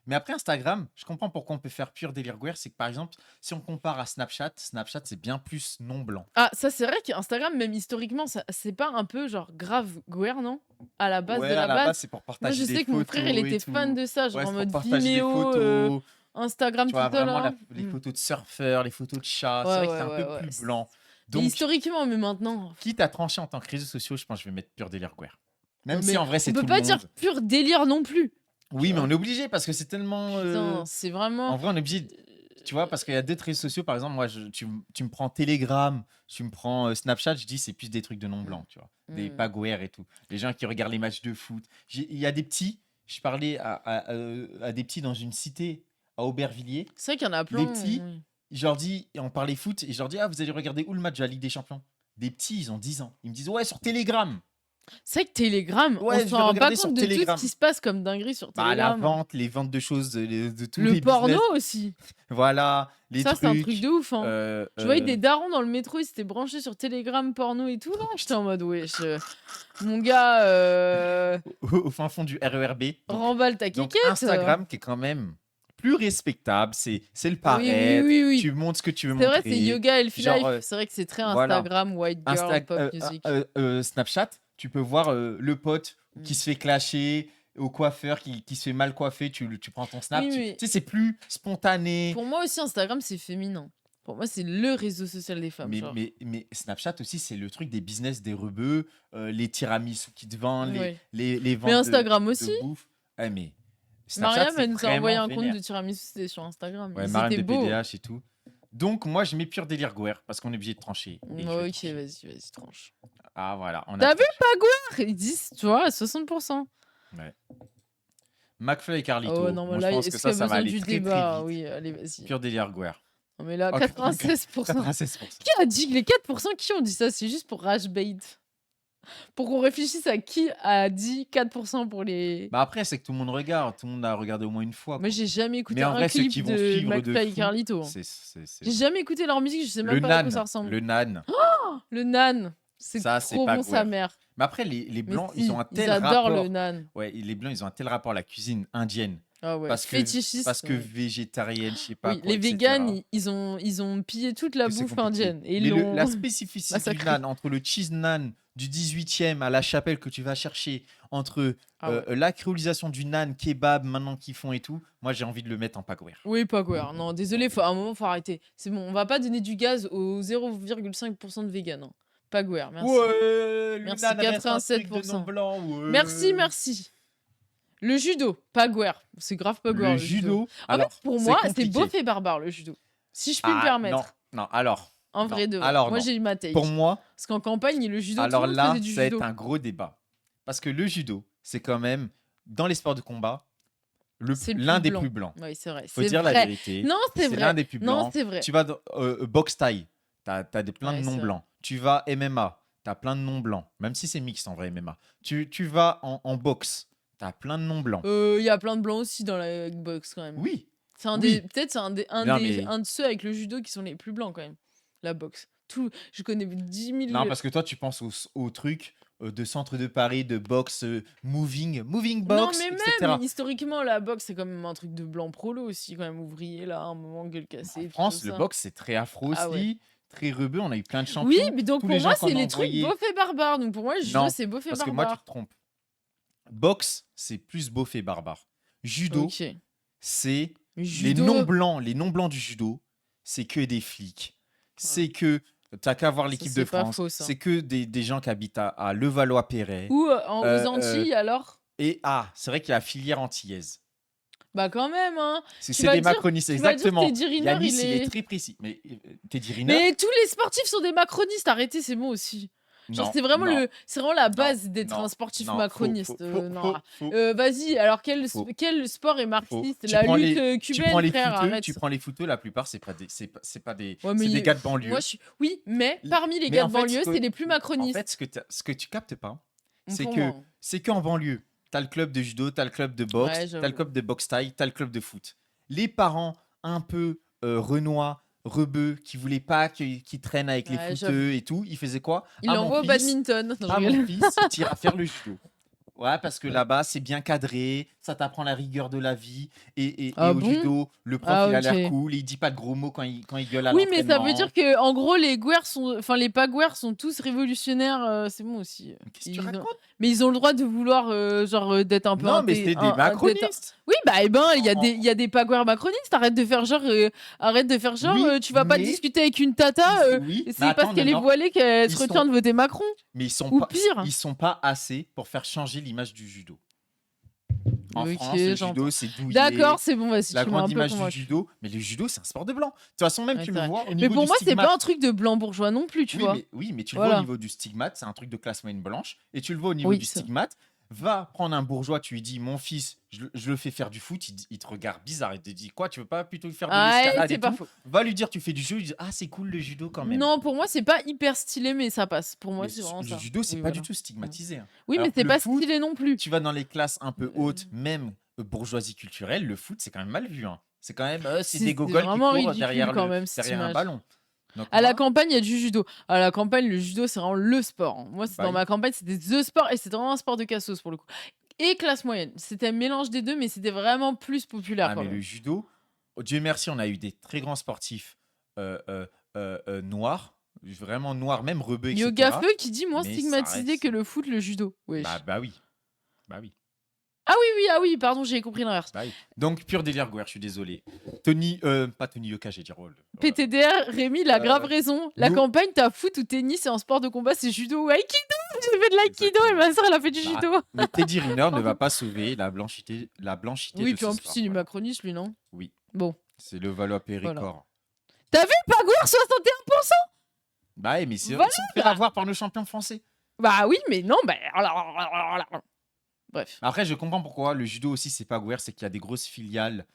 Mais après Instagram, je comprends pourquoi on peut faire pur délire Guerre. C'est que par exemple, si on compare à Snapchat, Snapchat, c'est bien plus non-blanc. Ah, ça, c'est vrai qu'Instagram, même historiquement, c'est pas un peu genre grave Guerre, non? À la base Ouais, de la à la base. base, c'est pour Moi, partager je des sais que mon photos frère, il et était fan tout. de ça, genre Ouais, en c'est pour mode partager des Vimeo, photos. Instagram, Tu tout vois, ça vraiment là. les Mm. photos de surfeurs, les photos de chats. Ouais, C'est vrai que ouais, c'est un ouais, peu ouais. plus blanc. Mais Donc, historiquement, mais maintenant. quitte à trancher en tant que réseaux sociaux, je pense que je vais mettre pur délire Guerre. Même Ouais, si mais en vrai, c'est on tout peut le pas monde. dire pur délire non plus. Oui, mais on est obligé parce que c'est tellement. Putain, c'est vraiment. En vrai, on est obligé. Tu vois, parce qu'il y a d'autres réseaux sociaux, par exemple, moi, tu me prends Telegram, tu me prends Snapchat, je dis c'est plus des trucs de non-blanc, tu vois. Des Mm. Paguer et tout. Les gens qui regardent les matchs de foot. Il y a des petits, je parlais à des petits dans une cité à Aubervilliers. C'est vrai qu'il y en a Les plein. petits, oui. je leur dis, et on parlait foot, et je leur dis, ah, vous allez regarder où le match de la Ligue des Champions? Des petits, ils ont 10 ans. Ils me disent, ouais, sur Telegram. C'est vrai que Telegram, Ouais, je on vais s'en rend pas regarder sur compte de tout Telegram. ce qui se passe comme dinguerie sur Bah, la Telegram. vente, les ventes de choses, de tous Le les porno business. aussi. Voilà, les Ça, trucs. c'est un truc de ouf. Hein. Je voyais euh, des darons dans le métro, ils s'étaient branchés sur Telegram, porno et tout. Là. J'étais en mode, wesh, mon gars, au fin fond du RERB. Donc, remballe ta donc quiquette. Instagram qui est quand même plus respectable. C'est le Oui, oui, paraître. oui, oui. Tu montres ce que tu veux C'est vrai, c'est montrer. yoga Healthy Genre, Life. C'est vrai que c'est très voilà. Instagram, white girl, pop music. Snapchat, tu peux voir le pote qui Mm. se fait clasher au coiffeur, qui se fait mal coiffer. Tu prends ton snap. Oui, Tu mais sais, c'est plus spontané. pour moi aussi, Instagram, c'est féminin. Pour moi, c'est le réseau social des femmes. Genre. Mais Snapchat aussi, c'est le truc des business des rebeux, les tiramisu qui te vendent, Ouais. les Mais ventes Instagram aussi. de bouffe. Ouais, mais Snapchat, Mariam, c'est elle nous a envoyé vraiment un compte vénère. de tiramisu, c'était sur Instagram. Ouais, Ils Mariam étaient de beaux. PDH et tout. Donc, moi, je mets pur délire Guerre parce qu'on est obligé de trancher. Et je vais Ok, trancher. vas-y, tranche. Ah, voilà. On a T'as vu tranché. Ils disent, tu vois, à 60%. Ouais. McFly et Carlito. Oh non, mais Moi, là, je pense que est-ce qu'il y ça a va besoin aller du très, débat? très vite. Oui, allez, vas-y. Pur délire Guerre. Non, mais là, Oh, 96%. 96%. Qui a dit que les 4% qui ont dit ça? C'est juste pour rage bait. Pour qu'on réfléchisse à qui a dit 4% pour les. Bah après, c'est que tout le monde regarde. Tout le monde a regardé au moins une fois. Moi, Quoi. j'ai jamais écouté Mais en un vrai, ceux clip qui vont de suivre de McFly et fou, Carlito. c'est J'ai jamais écouté leur musique, je sais le même pas à quoi ça nan. ressemble. Le nan. Le nan, c'est Ça, c'est trop pas bon sa Guerre. mère. Mais après, les Mais blancs, si, ils ont un tel ils adorent rapport. le nan. Ouais, les blancs, ils ont un tel rapport à la cuisine indienne. Ah ouais, Parce que fétichiste. ouais. végétarienne, je sais pas Oui, quoi, les etc. véganes, ils ont pillé toute la Que c'est bouffe compliqué. indienne. Et Mais ils l'ont la spécificité du massacré. nan, entre le cheese nan du 18e à la chapelle que tu vas chercher, entre Ah ouais. la créolisation du nan, kebab, maintenant qu'ils font et tout, moi j'ai envie de le mettre en pagouère. Oui, pas quoi. Non, désolé, à un moment, faut arrêter. C'est bon, on va pas donner du gaz aux 0,5% de véganes. Hein. Pas Guerre, merci. Ouais, le Merci, nan reste un truc de 87%. non-blanc. Ouais. Merci. Le judo, pas Guerre. C'est grave pas Guerre. Le judo, En alors, fait, pour moi, c'est compliqué. beauf et barbare, le judo. Si je puis me permettre. Non, alors. En non, vrai, de vrai. alors Moi, non. j'ai eu ma take. Pour moi, Parce qu'en campagne, le judo, tout alors le monde là, faisait du ça va judo. être un gros débat. Parce que le judo, c'est quand même, dans les sports de combat, C'est le l'un plus des blanc. plus blancs. Oui, c'est vrai. Faut C'est dire vrai. la vérité. Non, c'est C'est vrai. l'un des plus blancs. Non, c'est vrai. Tu vas dans boxe thaï, t'as des plein Ouais, de c'est noms vrai. blancs. Tu vas MMA, t'as plein de noms blancs. Même si c'est mixte en vrai MMA. Tu vas en boxe, t'as plein de noms blancs. Il y a plein de blancs aussi dans la boxe quand même. Oui. C'est un Oui. des, peut-être c'est un Non, mais- de ceux avec le judo qui sont les plus blancs quand même. La boxe. Je connais 10 000. Non, parce que toi, tu penses au truc de centre de Paris, de boxe, moving box, non, mais etc. même historiquement, la boxe c'est quand même un truc de blanc prolo aussi, quand même ouvrier là, à un moment gueule cassée. En tout France, le ça. boxe, c'est très afro Ah aussi, ouais. très rebeu. On a eu plein de champions. Oui, mais donc Tous pour les moi, gens qu'on c'est a les trucs envoyés- beauf et barbares. Donc pour moi, le judo, Non, c'est beauf et Parce que moi, tu barbare. te trompes. Boxe, c'est plus beauf et barbare. Judo, Ok. c'est Mais les judo. non-blancs du judo, c'est que des flics. C'est que t'as qu'à voir Ça, l'équipe c'est de pas France. faux, ça. C'est que des gens qui habitent à Levallois-Perret. Ou aux Antilles alors. Et c'est vrai qu'il y a la filière antillaise. Bah quand même, hein. C'est Tu vas des dire- macronistes, tu vas dire exactement. Teddy Riner, Yanis, il il est est- très précis. Mais Teddy Riner, Mais tous les sportifs sont des macronistes. Arrêtez, c'est bon aussi. Genre non, c'est vraiment non, c'est vraiment la base d'être non, un sportif non, macroniste. Non. faux. Vas-y, alors quel Faux. sport est marxiste? Tu La prends lutte tu cubaine, prends les frère, footeux, arrête. tu prends les footeux, la plupart c'est pas des Ouais, mais c'est des gars de banlieue. Moi, Oui, mais parmi les Mais gars en de fait, banlieue, c'est les plus En macronistes. fait, ce que tu captes pas, c'est Pour que moi. c'est qu'en banlieue, t'as le club de judo, t'as le club de boxe, Ouais, t'as j'avoue. le club de boxe thaï, t'as le club de foot. Les parents un peu renois, rebeux, qui voulaient pas qu'ils traînent avec les Ouais, footeux et tout, ils faisaient quoi? Il Ah, l'envoie au mon fils, badminton. Non, je Ah, rigole. mon fils, tire à faire le judo. Ouais, parce que là-bas, c'est bien cadré, ça t'apprend la rigueur de la vie. Et Ah au bon judo, le prof, Ah, il a ok. l'air cool, il dit pas de gros mots quand il gueule à Oui, mais ça veut l'entraînement. dire que en gros les les pas sont tous révolutionnaires. C'est bon aussi. Qu'est-ce que tu Ils ont- racontes? Mais ils ont le droit de vouloir d'être un peu Non, mais c'est des d'être- macronistes. Oui, bah il y a En- des pagouères macronistes. Arrête de faire genre Oui, tu vas pas mais- discuter avec une tata. Oui, Et mais c'est attends, parce qu'elle est non, voilée qu'elle ils se retient sont- de voter Macron. mais Ou pire. ils sont pas assez pour faire changer l'image du judo. En Ok, France, le j'entends. judo, c'est douillé. D'accord, c'est bon, vas-y, La tu m'as un grande peu image du convaincu. judo, mais le judo, c'est un sport de blanc. De toute façon, même Ouais, tu c'est le vrai. vois au Mais niveau pour du moi, c'est stigmate. pas un truc de blanc bourgeois non plus, tu vois. Oui, mais tu le Voilà. vois au niveau du stigmate, c'est un truc de classe moyenne blanche. Et tu le vois au niveau Oui, du c'est- stigmate. Va prendre un bourgeois, tu lui dis, mon fils, je le fais faire du foot, il te regarde bizarre. Il te dit, quoi, tu veux pas plutôt faire de Ah, l'escalade c'est et pas tout? faux. Va lui dire, tu fais du judo, il dit, ah, c'est cool le judo quand même. Non, pour moi, c'est pas hyper stylé, mais ça passe. Pour moi, Mais c'est vraiment le ça. judo, c'est Oui, pas voilà. du tout stigmatisé. hein. Oui, Alors mais que c'est le pas foot, stylé non plus. Tu vas dans les classes un peu hautes, même bourgeoisie culturelle, le foot, c'est quand même mal vu. hein. C'est quand même, c'est des gogoles qui vraiment courent ridicule derrière, quand même, cette derrière un image. ballon. Donc, À la moi, campagne, il y a du judo. À la campagne, le judo, c'est vraiment le sport. Moi, c'est Bah dans oui. ma campagne, c'était the sport et c'est vraiment un sport de cassos pour le coup. et classe moyenne. C'était un mélange des deux, mais c'était vraiment plus populaire Ah, quand mais le même. judo, Dieu merci, on a eu des très grands sportifs noirs, vraiment noirs, même rebeux, etc. Yoga Feu qui dit moins Mais ça stigmatisé reste. que le foot, le judo. Wesh. Bah oui. Bah oui. Ah oui, pardon, j'ai compris l'inverse. Bah oui. Donc, pur délire, Gouer, je suis désolé. Pas Tony Yoka, j'ai dit. PTDR, Rémi, il a grave raison. La nous- campagne, t'as foot ou tennis et en sport de combat, c'est judo ou aikido. J'ai fait de l'aïkido et Exactement. ma soeur, elle a fait du Bah, judo. Mais Teddy Riner ne va pas sauver la blanchité Oui, de puis ce en plus, sport, il est voilà. macroniste, lui, non? Oui, Bon. c'est le Valois-Périgord. T'as vu Pagouer 61%? Bah ouais, mais c'est Voilà, ils sont fait avoir par nos champions français. Bah oui, mais non, bah. Bref. Après, je comprends pourquoi. Le judo aussi, c'est pas Gouer, c'est qu'il y a des grosses filiales,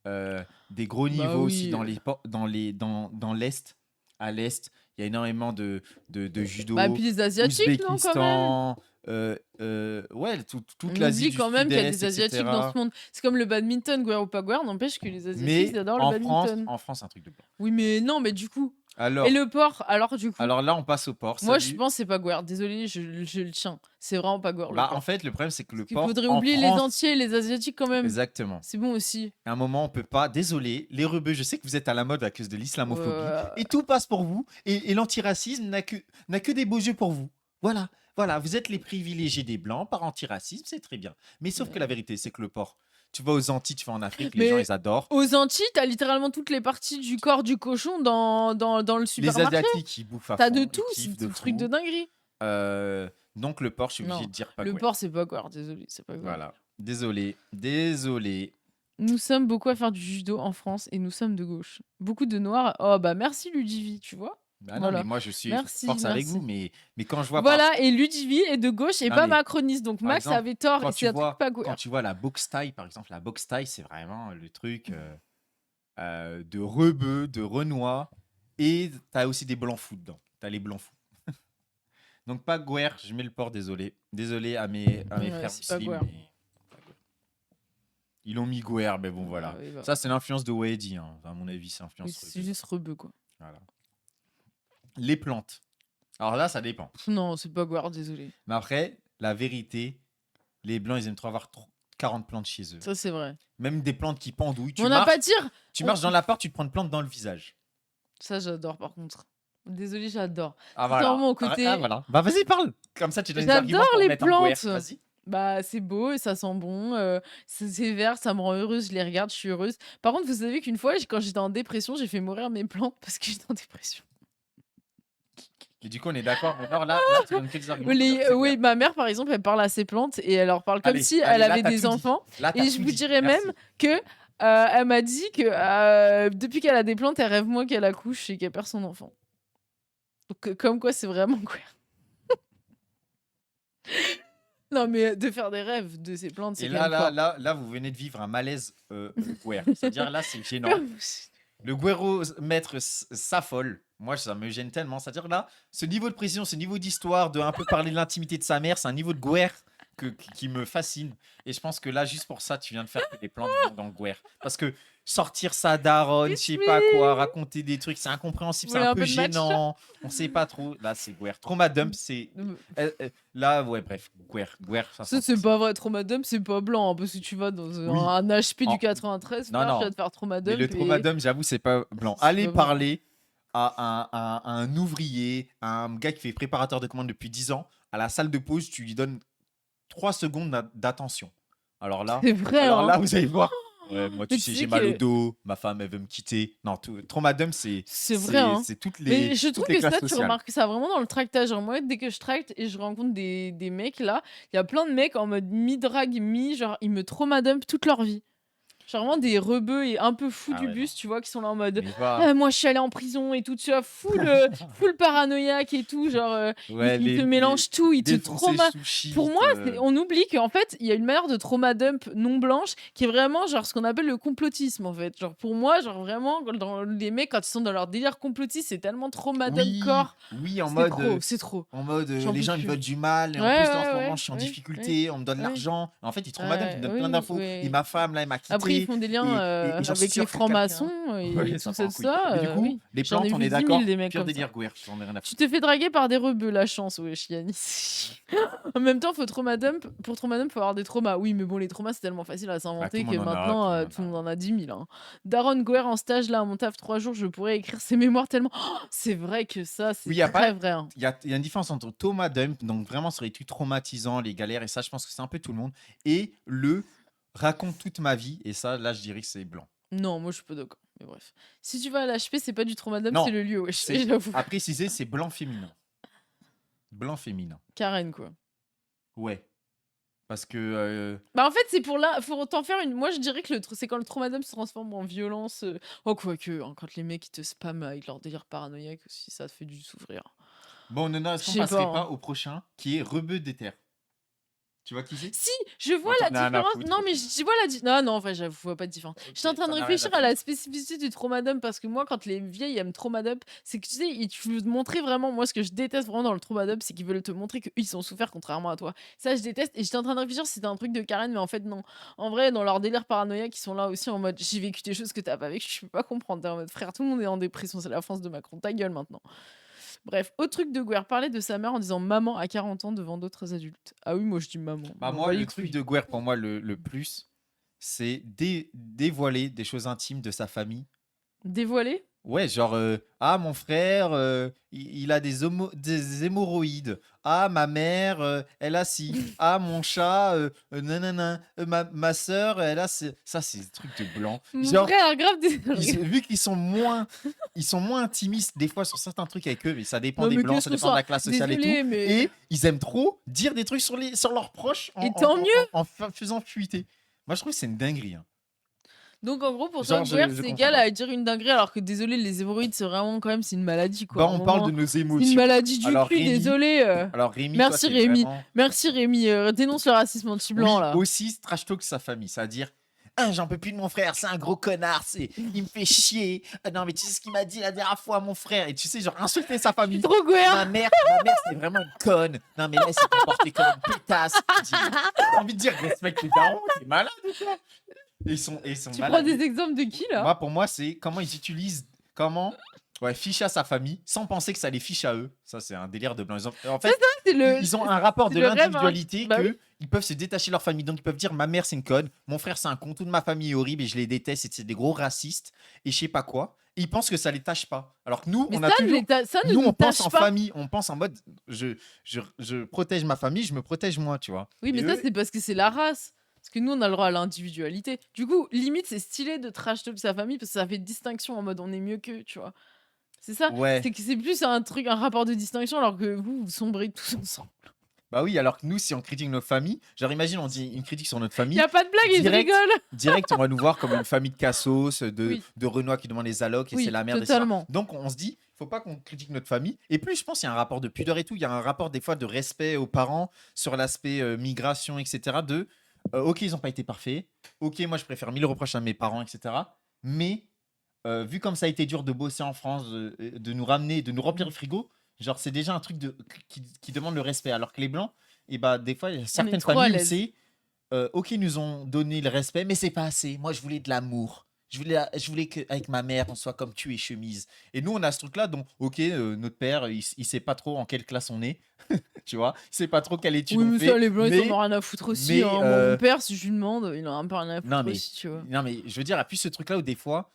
des gros niveaux aussi oui. dans l'Est. À l'Est, il y a énormément de judo. Bah, puis les Asiatiques, non, quand même? Ouzbékistan, ouais, toute On l'Asie oublie du quand même qu'il y a Sud-Est, des Asiatiques etc. dans ce monde. C'est comme le badminton, Gouer ou pas Gouer, n'empêche que les Asiatiques, Mais ils adorent le en France, badminton. c'est un truc de blanc. Oui, mais non, mais du coup. Alors, Et le porc, alors du coup. alors là, on passe au port. Moi, Salut. je pense que c'est pas Gouer. Désolé, je le tiens. C'est vraiment pas Gouer. Bah, en fait, le problème, c'est que le Il port. faudrait en oublier les France- entiers et les Asiatiques quand même. Exactement. C'est bon aussi. À un moment, on peut pas. Désolé, les rebeux, je sais que vous êtes à la mode à cause de l'islamophobie. Et tout passe pour vous. Et l'antiracisme n'a que des beaux yeux pour vous. Voilà. Voilà, vous êtes les privilégiés des blancs par antiracisme, c'est très bien. Mais sauf que la vérité, c'est que le porc, tu vas aux Antilles, tu vas en Afrique, les Mais gens, ils adorent. Aux Antilles, t'as littéralement toutes les parties du corps du cochon dans le Les supermarché. Asiatiques, ils bouffent à T'as fond, de ils tout, kiffent c'est un fou. truc de dinguerie. Donc le porc, je suis obligé Non, de dire pas Le Gouer. porc, c'est pas Gouer, désolé, c'est pas Gouer. Voilà. Désolé. Nous sommes beaucoup à faire du judo en France et nous sommes de gauche. Beaucoup de noirs. Oh bah merci Ludivie, tu vois. Bah non, Voilà. mais moi, je suis Merci, force avec merci. vous, mais quand je vois Voilà, et Ludivie est de gauche et Non, pas mais, macroniste. Donc par Max exemple, avait tort quand et tu c'est un vois- truc pas Gouer. quand tu vois la boxe taille, par exemple, la boxe taille, c'est vraiment le truc de rebeu, de renois, et t'as aussi des blancs fous dedans. T'as les blancs fous. Donc pas Gouer, je mets le porc, désolé. Désolé à mes Ouais, frères c'est pas musulmans. Gouer. mais pas Gouer. Ils ont mis Gouer, mais bon, voilà. Ah oui, bah. Ça, c'est l'influence de Wadi, hein. À mon avis, c'est Oui, l'influence. c'est juste rebeu quoi. Voilà. Les plantes. Alors là, ça dépend. Non, c'est pas Gouer, désolé. Mais après, la vérité, les blancs, ils aiment trop avoir 40 plantes chez eux. Ça c'est vrai. Même des plantes qui pendouillent. Mais on n'a pas de dire. Tu marches dans l'appart, tu te prends une plante dans le visage. Ça j'adore par contre. Désolé, j'adore. Ah C'est vraiment au côté- Ah, voilà. Bah vas-y, parle. Comme ça, tu donnes des arguments J'adore pour les mettre en Gouer. plantes. Vas-y. Bah c'est beau et ça sent bon. C'est vert, ça me rend heureuse. Je les regarde, je suis heureuse. Par contre, vous savez qu'une fois, quand j'étais en dépression, j'ai fait mourir mes plantes parce que j'étais en dépression. Et du coup, on est d'accord. Mais alors là, tu donnes que des arguments. pour dire que c'est Oui, Gouer. ma mère par exemple, elle parle à ses plantes et elle leur parle comme Allez, si allez, elle là, avait t'as des tout dit. enfants. Là, t'as Et je tout vous dit. dirais Merci. même que elle m'a dit que depuis qu'elle a des plantes, elle rêve moins qu'elle accouche et qu'elle perd son enfant. Donc comme quoi, c'est vraiment queer. Non, mais de faire des rêves de ces plantes, c'est Et quand là, même là, fort. là, là, vous venez de vivre un malaise Gouer. C'est-à-dire là, c'est gênant. Le Guéro maître s'affole. Moi, ça me gêne tellement. C'est-à-dire là, ce niveau de précision, ce niveau d'histoire, de un peu parler de l'intimité de sa mère, c'est un niveau de Gouer qui me fascine. Et je pense que là, juste pour ça, tu viens de faire que les plantes vont dans le Gouer. Parce que sortir sa daronne, je sais pas quoi, raconter des trucs, c'est incompréhensible, Vous c'est voulez un un peu peu de match gênant. On sait pas trop. Là, c'est Gouer. Trauma dump, c'est. Là, ouais, bref. Gouer, ça Ça, c'est pas vrai, traumadump, c'est pas blanc, hein, parce que tu vas dans Oui. un HP En- du 93, Non, frère, non. tu vas te faire Mais traumadump. le traumadum, j'avoue, c'est pas blanc. C'est Allez pas blanc. parler à un ouvrier, à un gars qui fait préparateur de commandes depuis 10 ans. À la salle de pause, tu lui donnes 3 secondes d'attention. Alors là, C'est vrai, alors là, hein. vous allez voir. Ouais, moi, tu Mais sais, tu j'ai sais mal au que- dos, ma femme, elle veut me quitter. Non, traumadum, c'est vrai, hein. c'est toutes Mais les, je trouve toutes les que ça, classes tu sociales. remarques ça vraiment dans le tractage. Genre, moi, dès que je tracte et je rencontre des mecs là, il y a plein de mecs en mode mi-drague, genre, ils me traumadump toute leur vie. Genre, vraiment des rebeux et un peu fous Ah du ouais, bus, tu vois, qui sont là en mode Mais va. moi je suis allé en prison et tout, tu vois, full paranoïaque et tout. Genre, Ouais, ils te mélangent tout, ils te défoncer trauma. sous shit, Pour moi, on oublie qu'en fait, il y a une manière de traumadump non blanche qui est vraiment genre ce qu'on appelle le complotisme en fait. Genre pour moi, genre vraiment, dans les mecs quand ils sont dans leur délire complotiste, c'est tellement traumadump oui, corps. oui, en C'est mode. trop, c'est trop. En mode, J'en les peux gens ils plus. me veulent du mal, et en Ouais, plus, là, en ce ouais, moment, ouais, je suis en ouais, difficulté, on me donne ouais. l'argent. En fait, ils traumadump, ils me donnent plein oui, d'infos. ouais. Et ma femme, là, elle m'a quitté. Après, ils font des liens j'en suis avec sûr les que francs-maçons et Ouais, tout ça ça, part en couille. Mais du coup, oui. les J'en ai plantes, on vu est 10 000 d'accord. des mecs Pire comme ça. délire Guerre, j'en ai rien à Tu foutre. te fais draguer par des rebeux, la chance, wesh, Yanis. En même temps, faut trauma dump. Pour trauma dump, faut avoir des traumas. Oui, mais bon, les traumas, c'est tellement facile à Bah, tout s'inventer le que monde en a, maintenant, tout le monde en a 10 000. Hein. Daron Goer en stage, là, à mon taf, 3 jours, je pourrais écrire ses mémoires tellement. Oh, c'est vrai que ça, c'est Oui, il y a très pas. vrai. Hein. Il y a une différence entre trauma dump, donc vraiment sur les trucs traumatisants, les galères, et ça, je pense que c'est un peu tout le monde, et le raconte toute ma vie, et ça, là, je dirais que c'est blanc. Non, moi, je suis pas d'accord. Mais bref. Si tu vas à l'HP, c'est pas du trauma dump, Non, c'est le lieu, wesh. c'est J'avoue. à préciser, c'est blanc féminin. Blanc féminin. Karen, quoi. Ouais. Parce que Bah en fait c'est pour là, faut t'en faire une. Moi je dirais que c'est quand le trauma dump se transforme en violence. Oh quoique, hein, quand les mecs ils te spamment avec leur délire paranoïaque aussi, ça te fait du souffrir. bon, non, est-ce Je qu'on sais passerait pas. pas Hein. au prochain, qui est rebeu d'éther? Tu vois qui c'est? Si, je vois Bon, la t'en as rien à différence. foutre, Non ok. mais je vois la non non en vrai j'avoue, je vois pas de différence. J'étais en Ok, train de t'en as rien à réfléchir à la foutre. spécificité du trauma dump parce que moi quand les vieilles aiment trauma dump, c'est que tu sais tu veux te montrer vraiment. Moi ce que je déteste vraiment dans le trauma dump, c'est qu'ils veulent te montrer qu'eux ils sont souffert contrairement à toi. Ça je déteste et j'étais en train de réfléchir si c'était un truc de Karen mais en fait non. En vrai dans leur délire paranoïaque ils sont là aussi en mode j'ai vécu des choses que t'as pas vécu, je peux pas comprendre. T'es en mode frère tout le monde est en dépression, c'est la France de Macron, ta gueule maintenant. Bref, autre truc de Guerre, parler de sa mère en disant maman à 40 ans devant d'autres adultes. Ah oui, moi je dis maman. Bah, M'en moi, bats le les truc couilles. de Guerre, pour moi, le plus, c'est dévoiler des choses intimes de sa famille. Dévoiler Ouais, genre, ah, mon frère, il a des hémorroïdes. Ah, ma mère, elle a ci. Ah, mon chat, nanana. Ma sœur, elle a ça, c'est des trucs de blanc. Mon Genre, frère, grave des. vu qu'ils sont ils sont moins intimistes des fois sur certains trucs avec eux, mais ça dépend Non, des mais blancs, qu'est-ce ça que dépend de ça la classe sociale et Désolé, tout. mais. Et ils aiment trop dire des trucs sur leurs proches Et tant mieux en faisant fuiter. Moi, je trouve que c'est une dinguerie. Hein. Donc en gros, pour Genre, toi, Guerre, je c'est comprends égal pas. à dire une dinguerie, alors que désolé, les hémorroïdes, c'est vraiment quand même, c'est une maladie quoi. Bah, à un on parle moment. de nos C'est une émotions. maladie du Alors, cul, Rémi, désolé. alors Rémi, Merci toi, t'es Rémi. vraiment... Merci Rémi. Dénonce le racisme anti-blanc Oui, là. aussi trash talk sa famille, c'est-à-dire ah, j'en peux plus de mon frère, c'est un gros connard, il me fait chier. Ah, non, mais tu sais ce qu'il m'a dit la dernière fois, mon frère. Et tu sais, genre, insulter sa Je suis famille. trop Guerre. Ma mère, c'est vraiment une conne. Non, mais là, elle s'est comportée comme une pétasse. J'ai envie de dire, respecte tes darons, t'es malade ou quoi? Et ils sont Tu malades. prends des exemples de qui là Moi, pour moi, c'est comment ils utilisent, ficher à sa famille sans penser que ça les fiche à eux. Ça, c'est un délire de blanc. En fait, C'est le. ils ont un rapport c'est de le rêve, hein. l'individualité Bah que oui. ils peuvent se détacher de leur famille. Donc, ils peuvent dire ma mère, c'est une conne, mon frère, c'est un con, toute ma famille est horrible et je les déteste et c'est des gros racistes et je sais pas quoi. Et ils pensent que ça les tâche pas. Alors que nous, Mais on a ça, toujours. ça ne Nous, nous on pense tâche en pas. famille, on pense en mode je protège ma famille, je me protège moi, tu vois. Oui, mais Et ça, eux, c'est parce que c'est la race. Parce que nous, on a le droit à l'individualité. Du coup, limite, c'est stylé de trash talk sa famille parce que ça fait distinction en mode on est mieux qu'eux, tu vois. C'est ça. ouais. C'est que c'est plus un truc, un rapport de distinction alors que vous sombrez tous ensemble. Bah oui, alors que nous, si on critique notre famille, genre imagine, on dit une critique sur notre Il famille. y a pas de blague et je Direct. rigole. Direct, on va nous voir comme une famille de cassos, Oui. de Renoir qui demande les allocs et Oui, c'est la merde. totalement. etc. Donc on se dit, faut pas qu'on critique notre famille. Et puis je pense qu'il y a un rapport de pudeur et tout. Il y a un rapport des fois de respect aux parents sur l'aspect migration, etc. Ok, ils n'ont pas été parfaits. Ok, moi je préfère 1000 reproches à mes parents, etc. Mais vu comme ça a été dur de bosser en France, de nous ramener, de nous remplir le frigo, genre c'est déjà un truc qui demande le respect. Alors que les blancs, et bah des fois, il y a certaines trop à familles où l'aise. c'est ok, ils nous ont donné le respect, mais c'est pas assez. Moi, je voulais de l'amour. Je voulais qu'avec ma mère, on soit comme tu et chemise. Et nous, on a ce truc-là, donc, ok, notre père, il sait pas trop en quelle classe on est, tu vois. Il sait pas trop quelle étude Oui, on mais fait. ça, les blancs, ils mais- en ont rien à foutre aussi. mais, Hein. Moi, mon père, si je lui demande, il en a un peu rien à foutre Non, mais- aussi, tu vois. Non, mais je veux dire, il y a plus ce truc-là où des fois,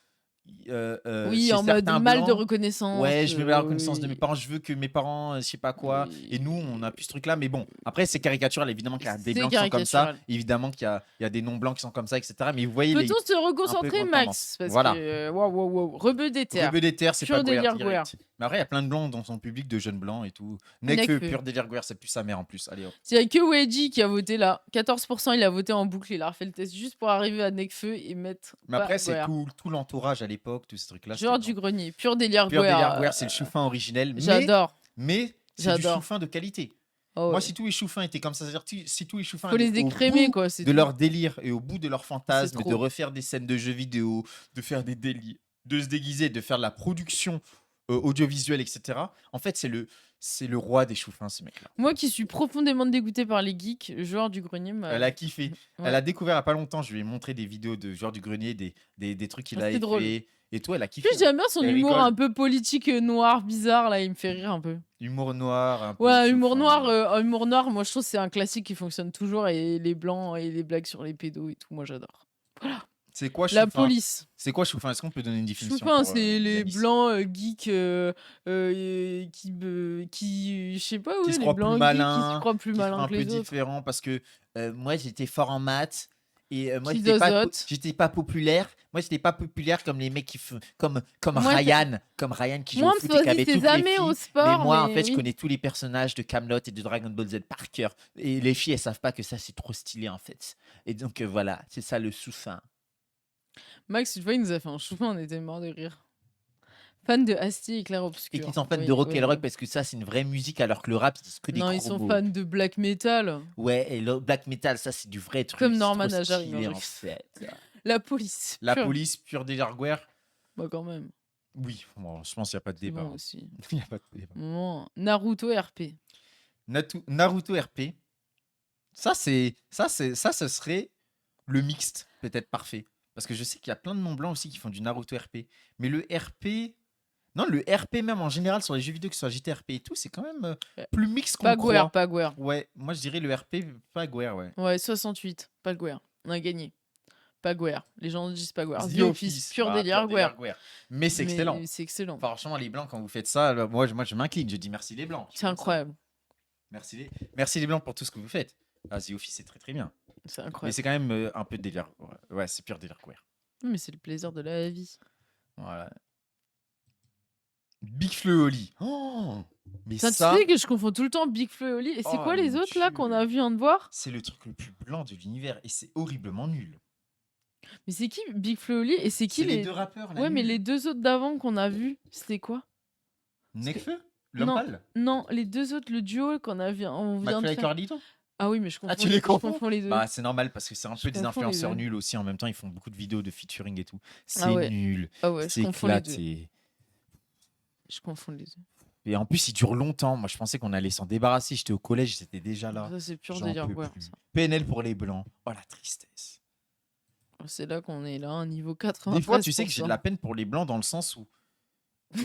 Oui, chez en mode certains mal de Blancs, reconnaissance. ouais, je veux la reconnaissance de mes oui. parents, je veux que mes parents, je sais pas quoi. Oui. Et nous, on a plus ce truc-là. Mais bon, après, c'est caricatural. Évidemment qu'il y a des C'est blancs qui sont comme ça. caricatural. Évidemment qu'il y a des non-blancs qui sont comme ça, etc. Mais vous voyez les Peut-on se reconcentrer, grande Max tendance. Parce Voilà. que. Waouh. Rebeu des terres. rebeu des terres, c'est Pur pas délire Guerre Guerre. direct. Mais après, il y a plein de blancs dans son public, de jeunes blancs et tout. Nekfeu. Nekfeu, pur délire Guerre, c'est plus sa mère en plus. Allez hop. Il n'y a que Wedgie qui a voté là. 14%, il a voté en boucle. Il a refait le test juste pour arriver à Nekfeu et mettre. Mais après, pas c'est Guerre. tout l'entourage à l'époque, tous ces trucs-là. Genre c'était du blanc. grenier. Pur délire Pur Guerre. délire Guerre, c'est le chou-fin originel. J'adore. Mais c'est du J'adore. chou-fin de qualité. Oh, Moi, ouais. si tous les chou-fins étaient comme ça, c'est-à-dire si tous les chou-fins Faut les allaient au écrémer, bout quoi. C'est de tout. leur délire et au bout de leur fantasme, trop. de refaire des scènes de jeux vidéo, de faire des délires, de se déguiser, de faire de la production audiovisuelle, etc. En fait, c'est le roi des choux fins, ce mec-là. Moi qui suis profondément dégoûté par les geeks, joueur du grenier, Elle a kiffé. Ouais. Elle a découvert il n'y a pas longtemps. Je lui ai montré des vidéos de joueur du grenier, des trucs qu'il Ah, a c'est drôle. fait. Et tout, elle a kiffé. Puis j'aime bien son Elle humour rigole. un peu politique, noir, bizarre, là, il me fait rire un peu. Humour noir. Un peu Ouais, chou humour fin. noir, moi je trouve que c'est un classique qui fonctionne toujours, et les blancs et les blagues sur les pédos et tout, moi j'adore. C'est quoi chou La fin police. C'est quoi chou fin? Est-ce qu'on peut donner une définition Choufin, pour, c'est les Yanis blancs geeks qui, je sais pas, Qui ouais, se les croient plus blancs geeks qui se malins, croient plus qui sont malins un que peu les autres. différents parce que moi j'étais fort en maths et moi Qui j'étais zozotent. pas populaire. Moi j'étais pas populaire comme les mecs qui font comme Moi, Ryan qui joue Moi, au on me foot et qui avait choisit toutes ses les amis au filles. sport, Mais moi en mais fait je oui. connais tous les personnages de Camelot et de Dragon Ball Z par cœur et les filles elles savent pas que ça c'est trop stylé en fait. Et donc voilà, c'est ça le sous-fin. Max, une fois, il nous a fait un choufin, on était mort de rire. Fan de Asti et Clair Et Obscur. qui sont fans Oui, de rock oui, and rock oui. parce que ça c'est une vraie musique alors que le rap c'est que des Non, ils gros sont mots. fans de black metal. Ouais, et le black metal, ça c'est du vrai truc. Comme c'est Norman trop Ajari, stylé non, en je- fait. La police. La pur. police, pure délirguère. Bah, quand même. Oui, bon, je pense qu'il n'y a pas de C'est débat. bon hein. aussi. Il n'y a pas de débat. Naruto RP. Naruto RP. Ça, ce serait le mixte, peut-être parfait. Parce que je sais qu'il y a plein de noms blancs aussi qui font du Naruto RP. Mais le RP. Non, le RP même en général sur les jeux vidéo, que ce soit JTRP et tout, c'est quand même plus mix qu'on Bagware, croit. Bagware. Ouais, moi je dirais le RP, pas Guerre, ouais. Ouais, 68. Bagware. On a gagné. Bagware. Les gens disent Bagware. The The Office. Pur délire, Guerre. délire. Mais c'est excellent. C'est excellent. Franchement, les blancs, quand vous faites ça, là, moi je m'incline. Je dis merci les blancs. C'est incroyable. Merci les blancs pour tout ce que vous faites. Ah, The Office, c'est très très bien. C'est Mais incroyable. c'est quand même un peu de délire. Ouais, c'est pur délire queer. Mais c'est le plaisir de la vie. Voilà. Big Fleu Oli. Oh, mais Putain, ça, tu sais que je confonds tout le temps Big Flo et Oli. Et c'est Oh, quoi les mon autres là Dieu. qu'on a vu en devoir? c'est le truc le plus blanc de l'univers et c'est horriblement nul. Mais c'est qui Big Flo et Oli? Et c'est qui C'est les deux rappeurs là. Ouais, mais nuls. les deux autres d'avant qu'on a vu, c'était quoi? Nekfeu Non. L'homme pâle Non, les deux autres, le duo qu'on a vu, on vient de McFly et faire. Carlito Ah oui, mais je confonds, tu les je confonds confonds les deux. Bah, c'est normal parce que c'est un Je peu des confonds les influenceurs deux. nuls aussi. En même temps, ils font beaucoup de vidéos de featuring et tout. C'est Ah ouais. nul. Ah ouais, je C'est confonds les deux. éclaté. Je confonds les deux. Et en plus, il dure longtemps. Moi, je pensais qu'on allait s'en débarrasser. J'étais au collège, c'était déjà là. Ça, c'est pur J'en délire. peux Ouais, plus. ça. PNL pour les blancs. Oh la tristesse. C'est là qu'on est là, un niveau 80. Des fois, tu sais que j'ai de la peine pour les blancs dans le sens où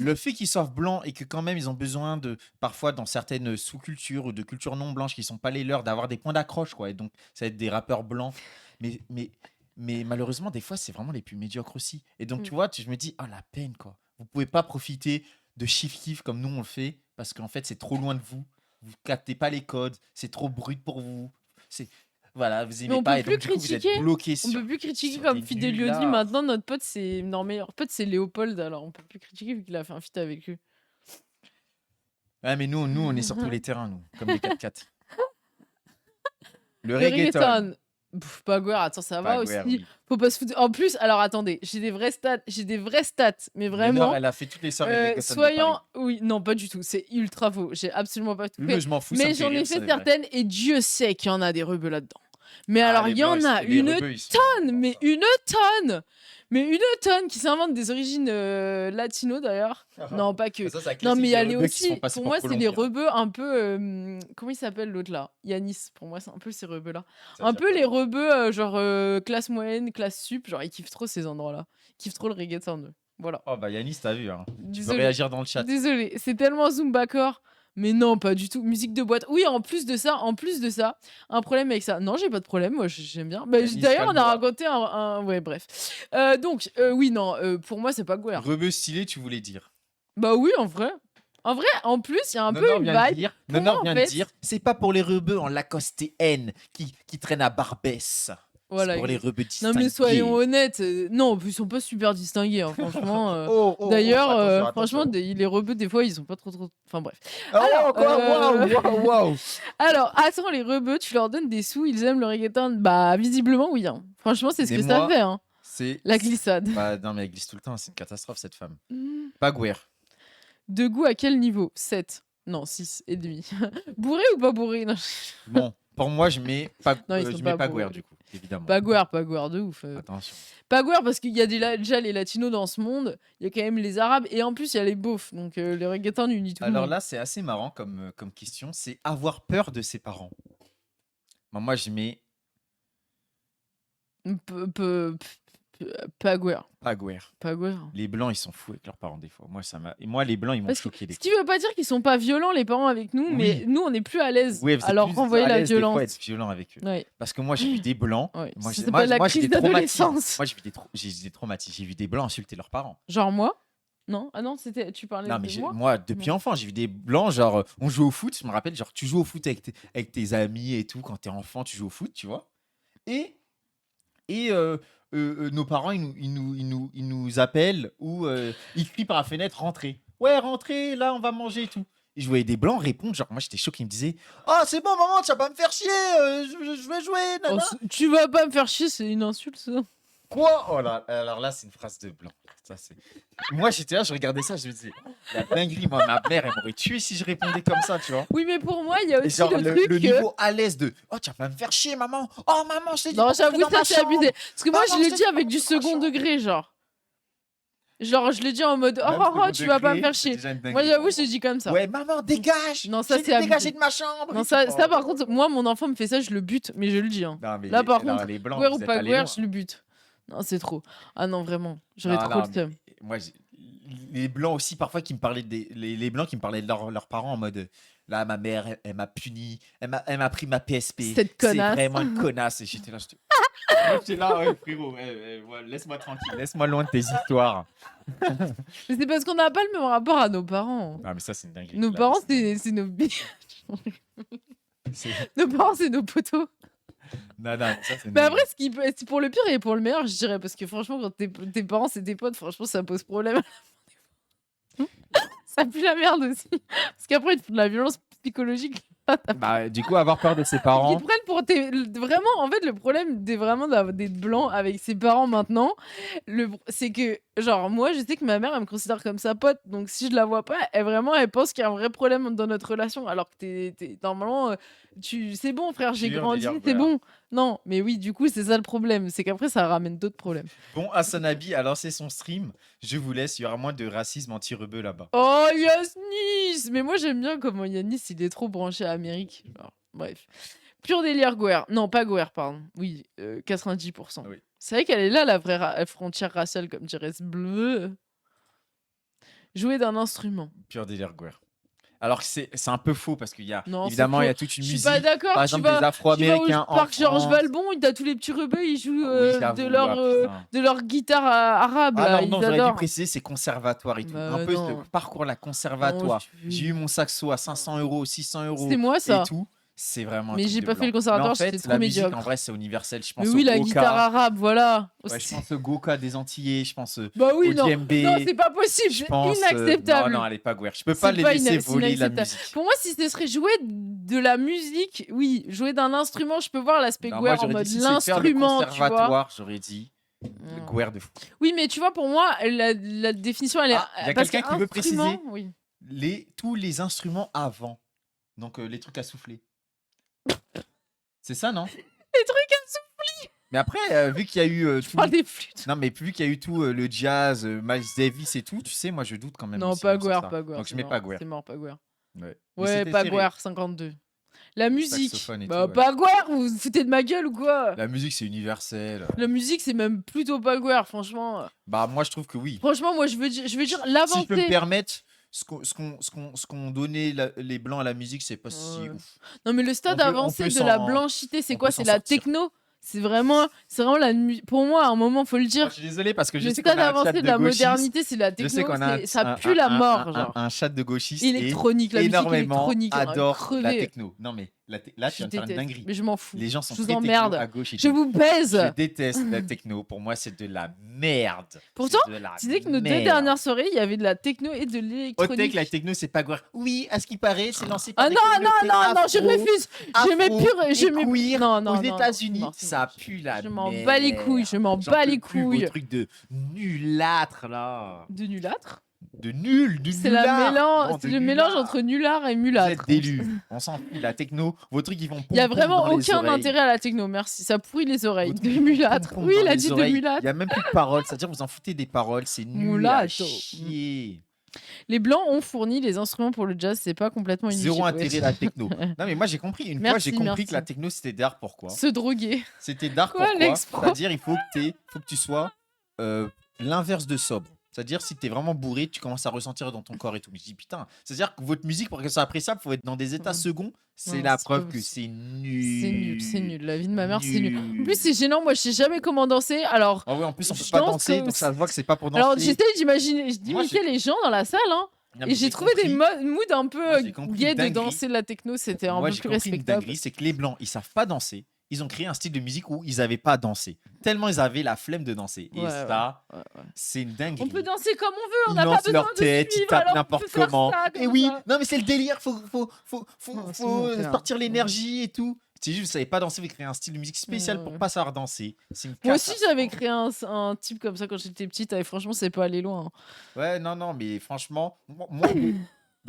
le fait qu'ils soient blancs et que quand même ils ont besoin de, parfois dans certaines sous-cultures ou de cultures non blanches qui sont pas les leurs, d'avoir des points d'accroche, quoi. Et donc, ça va être des rappeurs blancs. Mais malheureusement, des fois, c'est vraiment les plus médiocres aussi. Et donc, Mm. tu vois, je me dis, oh la peine, quoi. Vous pouvez pas profiter de Chiff comme nous on le fait parce qu'en fait, c'est trop loin de vous. Vous captez pas les codes. C'est trop brut pour vous. C'est. Voilà, vous aimez on pas peut et plus donc du coup vous êtes critiquer. bloqué On sur. peut plus critiquer sur comme des Fidel lui dit. nullards. Maintenant, notre pote, c'est. Non, meilleur pote, c'est Léopold. Alors, on peut plus critiquer vu qu'il a fait un feat avec eux. Ouais, mais nous, on est sur tous les terrains, nous, comme des 4x4. Le Le reggaeton. reggaeton. Pff, Bagware, attends, ça va aussi. Bagware, oui. Faut pas se foutre. En plus, alors attendez, j'ai des vraies stats, mais Lénore, vraiment. elle a fait toutes les soirées reggaeton de Soyons. Paris. Oui, non, pas du tout. C'est ultra faux. J'ai absolument pas tout Oui, fait. mais je m'en fous. ça me Mais fait j'en ai rire, ça, fait les vrais. certaines et Dieu sait qu'il y en a des rebeux là-dedans. Mais Ah, alors, les il y en blancs, a les une rebeux, ils sont- tonne, mais une tonne. Mais une tonne qui s'invente des origines latino d'ailleurs. Non, pas que. Ça, c'est un Non, classique mais il y des a les rebeux qui se font aussi. passer Pour moi, c'est les Colombiens. rebeux un peu. Comment il s'appelle l'autre là? Yanis. Pour moi, c'est un peu ces rebeux-là. Ça Un tire peu pas. les rebeux, genre classe moyenne, classe sup. Genre, ils kiffent trop ces endroits-là. Ils kiffent trop le reggaeton. Voilà. Oh, bah Yanis, t'as vu. Hein. Tu peux Désolée. réagir dans le chat. Désolée, c'est tellement Zumbacore. Mais non, pas du tout. Musique de boîte. Oui, en plus de ça, un problème avec ça. Non, j'ai pas de problème. Moi, j'aime bien. Bah, Yanis, d'ailleurs, on a calme-toi. raconté Ouais, bref. Donc, oui, non, pour moi, c'est pas Guerre. Rebeu stylé, tu voulais dire. Bah oui, en vrai. En plus, il y a un peu Nonor une vient de vibe. dire, Pour Nonor moi, en vient fait- de dire, c'est pas pour les rebeux en Lacoste TN qui traînent à Barbès. Voilà. C'est pour les rebeux Non, distingués. mais soyons honnêtes. Non, ils sont pas super distingués, hein, franchement. Oh, D'ailleurs, attention, franchement, attention. les rebeux, des fois, ils sont pas trop. Enfin, bref. Oh, Alors, quoi Waouh Alors, attends, les rebeux, tu leur donnes des sous, ils aiment le reggaeton? Bah, visiblement, oui. Hein. Franchement, c'est ce Mais que ça moi- fait. Hein. C'est. La glissade. Bah, non, mais elle glisse tout le temps, c'est une catastrophe cette femme. Hmm. Pas Guerre. De goût à quel niveau? 7. Non, 6 et demi. Bourré ou pas bourré? Non. Bon, Pour moi, je mets Non, ils sont je pas mets beaux. Paguer, du coup, évidemment. Paguer de ouf. Attention. Paguer parce qu'il y a déjà les latinos dans ce monde, il y a quand même les arabes et en plus il y a les beaufs. Donc les reggaetons unit tout le Alors monde. là, c'est assez marrant comme question. C'est avoir peur de ses parents. Bon, moi, je mets Paguer. Paguer. Paguer. Les blancs, ils sont fous avec leurs parents des fois. Et moi, les blancs, ils m'ont Parce que, choqué des ce qui veut pas dire qu'ils sont pas violents les parents avec nous, mais Oui. nous on est plus à l'aise Oui, vous êtes à leur plus renvoyer à la l'aise des fois violence. être violent avec eux. Ouais. Parce que moi, j'ai vu des blancs. Ouais. Moi, Ça j'ai s'appelle la j'ai crise des traumatismes. d'adolescence. Moi, j'ai des traumatismes. J'ai vu des blancs insulter leurs parents. Genre moi? Non? Ah non, c'était tu parlais Non, mais de moi? moi, depuis enfant, j'ai vu des blancs, genre, on joue au foot, je me rappelle, genre, tu joues au foot avec tes amis et tout, quand t'es enfant, tu joues au foot, tu vois. Et nos parents, ils nous appellent ou ils crient par la fenêtre, rentrez. Ouais, rentrez, là, on va manger et tout. Et je voyais des blancs répondre, genre, moi, j'étais choqué, ils me disaient, ah, c'est bon, maman, tu vas pas me faire chier, je vais jouer, Oh, nana. tu vas pas me faire chier, c'est une insulte ça. Quoi? Oh là, alors là, c'est une phrase de blanc. Ça, moi, j'étais là, je regardais ça, je me disais, la dinguerie, moi, ma mère, elle m'aurait tué si je répondais comme ça, tu vois. Oui, mais pour moi, il y a Et aussi genre, le truc le que... niveau à l'aise de, oh, tu vas pas me faire chier, maman. Oh, maman, je t'ai dit, Non, pas j'avoue, rentrer dans ça ma c'est chambre. abusé. Parce que moi, Maman, je le je dis t'ai avec dit du pas rentrer second dans ma degré, genre. Genre, je le dis en mode, oh, Même oh, second tu vas pas me degré, faire c'est chier. déjà une Moi, dinguerie j'avoue, pour je te dis comme ça. Ouais, maman, dégage. Non, ça, J'ai c'est dit abusé. dégager de ma chambre. Non, et ça, tout. ça, par contre, moi, mon enfant me fait ça, je le bute, mais je le dis. Hein. Non, mais Là, par alors, contre, les blancs, guerre vous ou êtes pas allés guerre, loin. je le bute. Non, c'est trop. Ah non, vraiment. J'aurais Non, trop non, le seum. moi, les blancs aussi, parfois, qui me parlaient les blancs qui me parlaient de leurs parents en mode, là, ma mère, elle m'a puni, elle m'a pris ma PSP. Cette C'est connasse. vraiment une connasse. Et j'étais là, j'étais là, ouais, frérot, ouais, laisse-moi tranquille, laisse-moi loin de tes histoires. Mais c'est parce qu'on n'a pas le même rapport à nos parents. Non, mais ça, c'est une dinguerie. Nos Là, parents, mais c'est nos c'est- nos parents, c'est nos potos. Non, non, ça, c'est une Mais dinguerie. après, c'est pour le pire et pour le meilleur, je dirais. Parce que franchement, quand tes parents, c'est tes potes, franchement, ça pose problème. Ça pue la merde aussi. Parce qu'après, ils te font de la violence psychologique. Bah, du coup, avoir peur de ses Ils parents. te prennent pour vraiment, en fait, le problème vraiment d'être blanc avec ses parents maintenant, c'est que, genre, moi, je sais que ma mère, elle me considère comme sa pote. Donc, si je la vois pas, elle pense qu'il y a un vrai problème dans notre relation. Alors que normalement, c'est bon, frère, j'ai Pur grandi, délire, c'est voilà. bon. Non, mais oui, du coup, c'est ça le problème. C'est qu'après, ça ramène d'autres problèmes. Bon, Hasanabi a lancé son stream. Je vous laisse, il y aura moins de racisme anti-rebeu là-bas. Oh, Yanis! Mais moi, j'aime bien comment Yanis, il est trop branché à Amérique. Genre, bref. Pur délire Guerre. Non, pas Guerre, pardon. Oui, 90%. Oui. C'est vrai qu'elle est là, la vraie frontière raciale, comme dirait ce bleu. Jouer d'un instrument. Pur délire guerre. Alors que c'est un peu faux parce qu'il y a Non, évidemment c'est il y faux. a toute une Je suis musique. pas d'accord. Par Tu exemple, vas, des tu vas Afro-Américains au en parc Georges France. Valbon, t'as tous les petits rebeux, ils jouent Oui, j'avoue, putain. de leur guitare arabe. Ah là, non, non, ils j'aurais dû adorent. préciser, c'est conservatoire et tout. Bah Un peu non. ce parcours-là, conservatoire. Non, J'ai eu mon saxo à 500 €, 600 € C'est moi, ça. et tout. C'est vraiment un Mais truc j'ai de pas fait blanc. le conservatoire, Mais en c'était fait, trop la musique, médiocre. en vrai, c'est universel. Je pense Mais oui, au la Goka. guitare arabe, voilà. Ouais, je pense au Goka des Antillais, je pense Bah oui, au non. djembé. Non, c'est pas possible, Je c'est pense, inacceptable. non, non, elle est pas guerre. Je peux pas C'est les pas laisser c'est voler la inacceptable. musique. Pour moi, si ce serait jouer de la musique, oui, jouer d'un instrument, je peux voir l'aspect Non, moi, guerre en j'aurais mode dit, si c'est faire le l'instrument, tu vois. conservatoire, j'aurais dit Mm. guerre de fou. Oui, mais tu vois, pour moi, la définition, elle est. Ah, y a parce quelqu'un que qui veut préciser. instrument, oui. Tous les instruments avant. Donc les trucs à souffler. C'est ça, non? Les trucs à souffler. Mais après, vu qu'il y a eu Je tout... parle des flûtes. Non, mais vu qu'il y a eu tout le jazz, Miles Davis et tout, tu sais, moi je doute quand même. Non, aussi, pas sur guerre, ça. pas guerre. Donc je c'est mets mort, pas guerre. C'est mort, pas guerre. Ouais, mais Ouais, c'était pas serré. guerre, 52. La musique. Saxophone et Bah, tout, ouais. pas guerre, vous vous foutez de ma gueule ou quoi? La musique, c'est universel. La musique, c'est même plutôt pas guerre, franchement. Bah, moi je trouve que oui. Franchement, moi, je veux dire Si je peux me l'avancée. permettre, ce qu'on donnait les blancs à la musique, c'est pas si Ouais. ouf. Non, mais le stade On peut avancé de la s'en- blanchité, c'est on quoi? peut C'est s'en la sortir. techno. C'est vraiment la pour moi, à un moment, faut le Moi, dire. je suis désolé parce que je Le sais qu'on stade a un chat avancé de de la gauchistes. modernité, c'est la Je techno. sais qu'on a Ça pue la mort, genre. un chat de gauchistes Électronique, la et musique énormément électronique, on va adore la crever. techno. Non mais là tu Je viens de faire une déteste, dinguerie. mais je m'en fous. Les gens sont Je vous très techno emmerde. à gauche et Je tout. vous baise. Je déteste la techno. Pour moi, c'est de la merde. Pourtant, C'est de la tu sais que nos deux merde. dernières soirées, il y avait de la techno et de Au tech, l'électronique. la techno, c'est pas guerre. Oui, à ce qui paraît, c'est lancé par Ah des non, non, communautés non, non, je afro, refuse. Je mets afro pur. Je et mets queer non, non, aux non, non, États-Unis. non, c'est Ça bon. pue la Je m'en bats les couilles, je m'en J'en bats peux les plus, vos couilles. trucs de nulâtre là. De nulâtre. de nul, du C'est la nulard. mélange, Non, c'est de le mélange nulard. entre nulard et Vous mulâtre. êtes d'élus. On s'en fout, la techno. Vos trucs, ils vont Il y a pom-pom vraiment dans les aucun oreilles. intérêt à la techno, merci. Ça pourrit les oreilles. Vos De trucs, mulâtre. pom-pom Oui, dans il a les dit de oreilles. Il mulâtre. n'y a même plus de paroles. C'est-à-dire, vous en foutez des paroles. C'est nul à Mulatto. chier. Les blancs ont fourni les instruments pour le jazz, c'est pas complètement inutile. Zéro Ouais. intérêt la techno. Non, mais moi, j'ai compris. Une fois, j'ai Merci, compris que la merci. techno, c'était d'art. Pourquoi? Se droguer. C'était d'art. Quoi, Pourquoi? l'ex-pro? C'est-à-dire, il faut que tu sois l'inverse de sobre. C'est-à-dire, si t'es vraiment bourré, tu commences à ressentir dans ton corps et tout. Mais je dis, putain, c'est-à-dire que votre musique, pour qu'elle soit appréciable, il faut être dans des états seconds. C'est Non, la c'est preuve pas que possible. c'est nul. C'est nul, c'est nul. La vie de ma mère, c'est nul. En plus, c'est gênant. Moi, je sais jamais comment danser. Alors, Ah oui, en plus, on peut je pas pense danser, que donc ça se voit que c'est pas pour danser. alors j'essaie d'imaginer, je Moi, d'imiter les gens dans la salle, hein. Non, Et mais j'ai trouvé des compris. moods un peu Moi, j'ai compris gays une de dinguerie. danser de la techno. C'était un Moi, peu j'ai plus compris une respectable. dinguerie, c'est que les blancs, ils savent pas danser. Ils ont créé un style de musique où ils avaient pas à danser. Tellement ils avaient la flemme de danser. Et Ouais, ça, ouais, ouais. c'est une dinguerie. On peut danser comme on veut, on Ils n'a pas lancent besoin leur de tête, ils suivre, tapent alors on n'importe peut faire comment. ça, Et comme oui, ça. non mais c'est le délire, faut Non, c'est bon, frère. sortir l'énergie et tout. C'est juste, vous savez pas danser, vous créez un style de musique spécial pour Ouais. pas savoir danser. C'est une Moi aussi, catastrophe. j'avais créé un type comme ça quand j'étais petite. Et franchement, c'est pas allé loin. Ouais, non, mais franchement,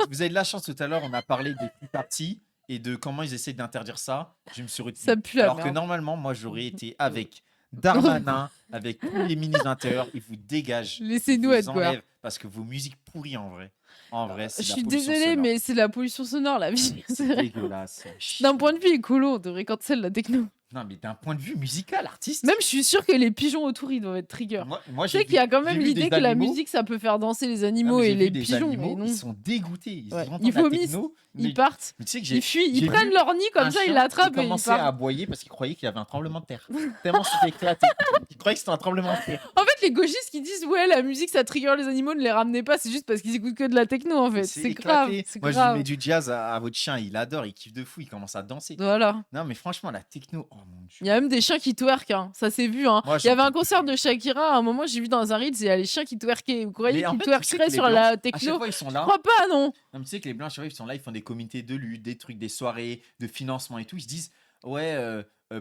vous avez de la chance tout à l'heure, on a parlé des petits parties et de comment ils essaient d'interdire ça. Je me suis retenu. Ça pue la Alors que merde. normalement, moi, j'aurais été avec Darmanin, avec tous les ministres de l'Intérieur, ils vous dégagent. Laissez-nous Ils être vous quoi. enlèvent parce que vos musiques pourries en vrai. En vrai, c'est Je de la suis pollution désolée, sonore. mais c'est de la pollution sonore, la vie. C'est dégueulasse. D'un point de vue écolo, on devrait cancel la techno. Non, mais d'un point de vue musical, artiste. Même, je suis sûre que les pigeons autour, ils doivent être trigger. Moi Tu sais qu'il y a quand même l'idée que la musique, ça peut faire danser les animaux et les pigeons. Mais non. Ils sont dégoûtés. Ils Ouais. entendent Ils la vomissent, techno, Ils mais- partent, mais tu sais que ils fuient, ils j'ai prennent vu leur nid comme un ça, ils chien l'attrapent qui et ils commençait à partent. aboyer parce qu'il croyait qu'il y avait un tremblement de terre. Tellement c'était éclaté. Il croyait que c'était un tremblement de terre. En fait, les gauchistes qui disent ouais, la musique ça trigger les animaux, ne les ramenez pas, c'est juste parce qu'ils écoutent que de la techno en fait. C'est grave, éclaté. c'est Moi, je grave. mets du jazz à votre chien, il adore, il kiffe de fou, il commence à danser. Voilà. Non, mais franchement, la techno, oh mon dieu. Il y a même des chiens qui twerkent, hein. Ça s'est vu. Hein. Moi, Il y avait j'en un peux concert plus. de Shakira, à un moment j'ai vu dans un Reels, il y a les chiens qui twerkaient. Vous croyez Mais en qu'ils fait, tu sais que twerkeraient les sur Blancs, la À chaque techno? fois, ils sont Je là. crois pas, non. Non, mais tu sais que les blancs, à chaque fois, ils sont là, ils font des comités de lutte, des trucs, des soirées, de financement et tout. Ils se disent, ouais,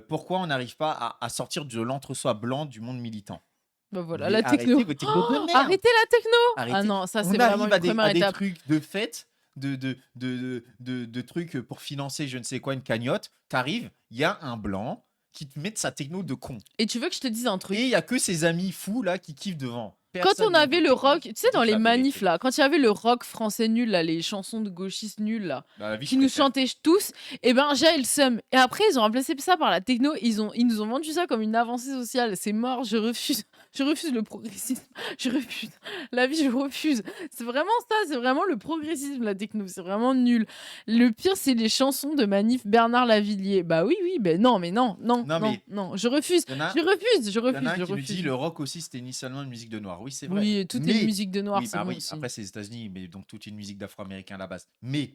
pourquoi on n'arrive pas à sortir de l'entre-soi blanc du monde militant? Bah voilà, Mais la techno. arrêtez vos technos de merde. Arrêtez la techno. Arrêtez. Ah non, ça On c'est vraiment arrive une à des première étape. trucs de fête, de trucs pour financer je ne sais quoi, une cagnotte. T'arrives, il y a un blanc qui te met de sa techno de con. Et tu veux que je te dise un truc? Et il y a que ses amis fous là qui kiffent devant. Quand Personne on n'aime avait votre le techno. rock, tu sais, dans Dites les la manifs vérité. là, quand il y avait le rock français nul, là, les chansons de gauchistes nuls là, Bah, la vie, qui je nous préfère. chantaient tous, et ben j'ai le seum. Et après, ils ont remplacé ça par la techno, ils nous ont vendu ça comme une avancée sociale. C'est mort, je refuse. Je refuse le progressisme. Je refuse. La vie, je refuse. C'est vraiment ça, c'est vraiment le progressisme, la techno. C'est vraiment nul. Le pire, c'est les chansons de manif Bernard Lavillier. Bah oui, ben non, mais non, je refuse. Il y en a, Je refuse, je il y en a refuse, un je qui nous dit refuse. le rock aussi c'était initialement une musique de noir. Oui, c'est vrai. Oui, et tout est Mais- une musique de noir, Oui, c'est bah bon oui, aussi. après c'est les États-Unis, mais donc toute une musique d'afro-américain à la base. Mais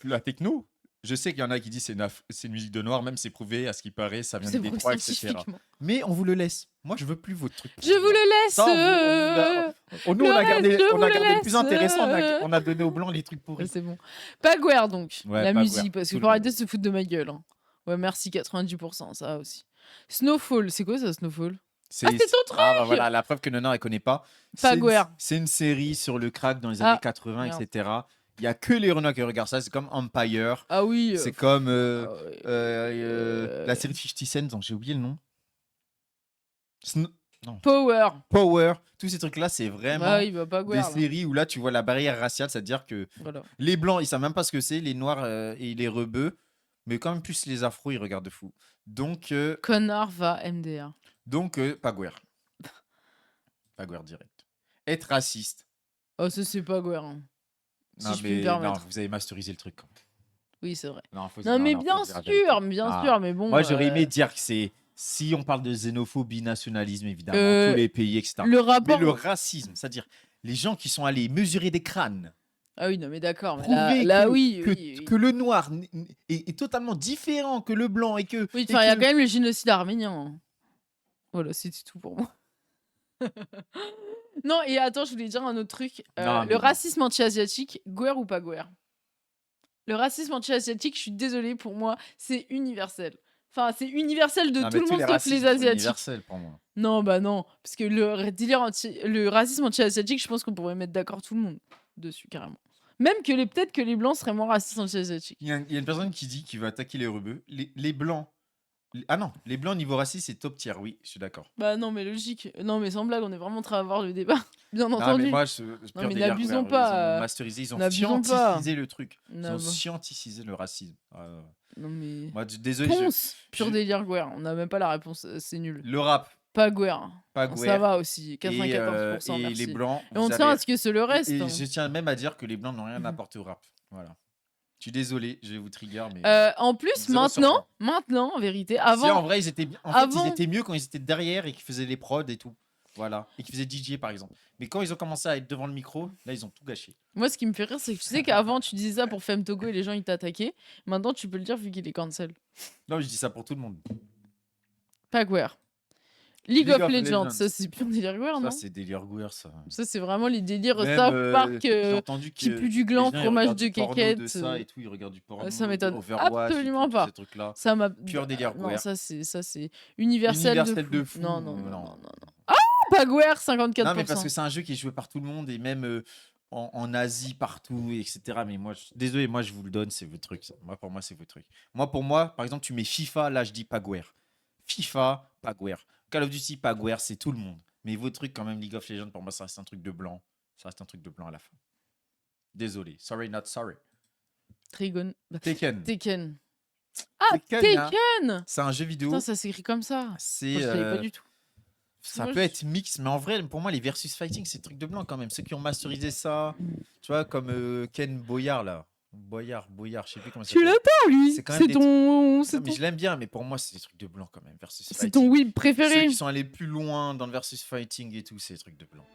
la techno, je sais qu'il y en a qui disent c'est une musique de noir, même c'est prouvé à ce qui paraît, ça vient de C'est prouvé Détroit, etc. scientifiquement. Mais on vous le laisse. Moi, je veux plus votre truc. Je vous le laisse. Ça, nous, Le on a reste, gardé, je on vous a le gardé le plus laisse. intéressant. On a donné aux blancs les trucs pourris. C'est bon. Pagware donc, Ouais, la Pagware, musique, parce tout qu'il le faut arrêter monde. de se foutre de ma gueule. Hein. Ouais, merci, 90%, ça aussi. Snowfall, c'est quoi ça, Snowfall? C'est Ah, c'est ton truc. Ah, bah voilà, la preuve que Nona, elle connaît pas. Pagware. C'est une série sur le crack dans les Ah, années 80, merde. etc. Il y a que les Renois qui regardent ça. C'est comme Empire. Ah oui. C'est comme ouais. la série de 50 Cent, dont j'ai oublié le nom. Power. Power. Tous ces trucs-là, c'est vraiment Ah oui, bah des Pagware. là. séries où là, tu vois la barrière raciale. C'est-à-dire que Voilà. les Blancs, ils savent même pas ce que c'est. Les Noirs et les rebeux. Mais quand même plus les Afros, ils regardent de fou. Donc, Connard va MDR. Pagware. Pagware direct. Être raciste. Oh, ça c'est Pagware. Hein. Si Non, je puis me mais permettre. non, vous avez masterisé le truc. Quand même. Oui, c'est vrai. Non, faut- Non, mais faut bien dire la vérité. sûr, bien Ah. sûr, mais bon. Moi, j'aurais aimé dire que c'est. Si on parle de xénophobie, nationalisme, évidemment, tous les pays, etc. Le Mais rapport. le racisme, c'est-à-dire les gens qui sont allés mesurer des crânes, Ah oui, non, mais d'accord. Mais prouver là, que, oui, que, oui, oui. que le noir est totalement différent que le blanc et que. Oui, et enfin, il y a que- quand même le génocide arménien. Hein. Voilà, c'est tout pour moi. Non, et attends, je voulais dire un autre truc. Non, mais Le non. racisme anti-asiatique, guerre ou pas guerre? Le racisme anti-asiatique, je suis désolée, pour moi, c'est universel. Enfin, c'est universel de Non, tout mais le tous monde les sauf racismes les sont Asiatiques. universels pour moi. Non, bah non. Parce que le racisme anti-asiatique, je pense qu'on pourrait mettre d'accord tout le monde dessus, carrément. Même que peut-être que les blancs seraient moins racistes anti-asiatiques. Il y a une personne qui dit qu'il veut attaquer les rebeux. Les blancs. Ah non, les blancs niveau raciste, c'est top tier, oui, je suis d'accord. Bah non, mais logique. Non, mais sans blague, on est vraiment en train d'avoir le débat. Bien Non, mais entendu. moi, ce pur mais délire, n'abusons ouais, pas, Ils ont masterisé, ils ont n'abusons pas. scientisé le truc. Ils Non, ont bah. scientisé le racisme. Non, mais. Moi, désolé. Ponce, pur je- délire Guerre. On n'a même pas la réponse, c'est nul. Le rap, Pas Guerre. pas Ça Guerre. va aussi, 94%, Et merci. les blancs. Et on vous tient à avez- ce que c'est le reste. Et hein. je tiens même à dire que les blancs n'ont rien apporté au rap. Voilà. Je suis désolé, je vais vous trigger, mais. En plus, Zéro sur maintenant, en vérité, Si, avant. en vrai, ils étaient, avant- ils étaient mieux quand ils étaient derrière et qu'ils faisaient les prods et tout. Voilà. Et qu'ils faisaient DJ par exemple. Mais quand ils ont commencé à être devant le micro, là, ils ont tout gâché. Moi, ce qui me fait rire, c'est que tu sais qu'avant, tu disais ça pour Femme Togo et les gens, ils t'attaquaient. Maintenant, tu peux le dire vu qu'il est cancel. Non, je dis ça pour tout le monde. Pas Guerre. League of Legends, ça, c'est pur délire Guerre, non Ça, c'est délire Guerre, ça. Ça, c'est vraiment les délires Même, South Park j'ai entendu qui que pue du les gland, gens, ils fromage regardent de du porno quéquette. de ça et tout, ils regardent du porno. Ça m'étonne Overwatch et absolument tout, pas. Ces trucs-là. Ça m'a. Pur délire Non, Guerre. ça, c'est universel, De fou. Non, non, non, non, non. Ah, pas Guerre, 54%. Non, mais parce que c'est un jeu qui est joué par tout le monde et même en Asie, partout, etc. Mais moi, désolé, moi, je vous le donne, c'est votre truc. Ça. Moi, pour moi, c'est votre truc. Moi, pour moi, par exemple, tu mets FIFA, là, je dis pas Guerre. FIFA, pas Guerre. Call of Duty, pas Guerre, c'est tout le monde. Mais vos trucs, quand même, League of Legends, pour moi, ça reste un truc de blanc. Ça reste un truc de blanc à la fin. Désolé. Sorry, not sorry. Trigon. Tekken. Tekken. Ah, Tekken, hein. Tekken. C'est un jeu vidéo. Putain, ça s'écrit comme ça. Moi, C'est. je savais pas du tout. Ça Moi, peut je- être mix, mais en vrai, pour moi, les versus fighting, c'est truc de blanc quand même. Ceux qui ont masterisé ça, tu vois, comme Ken Boyard, là. Boyard, je sais plus comment ça Tu s'appelle. l'adores, lui. C'est quand même C'est des ton. Non, C'est mais ton... je l'aime bien, mais pour moi, c'est des trucs de blanc quand même. Versus c'est fighting. ton whip Ceux préféré. qui sont allés plus loin dans le versus fighting et tout, c'est des trucs de blanc.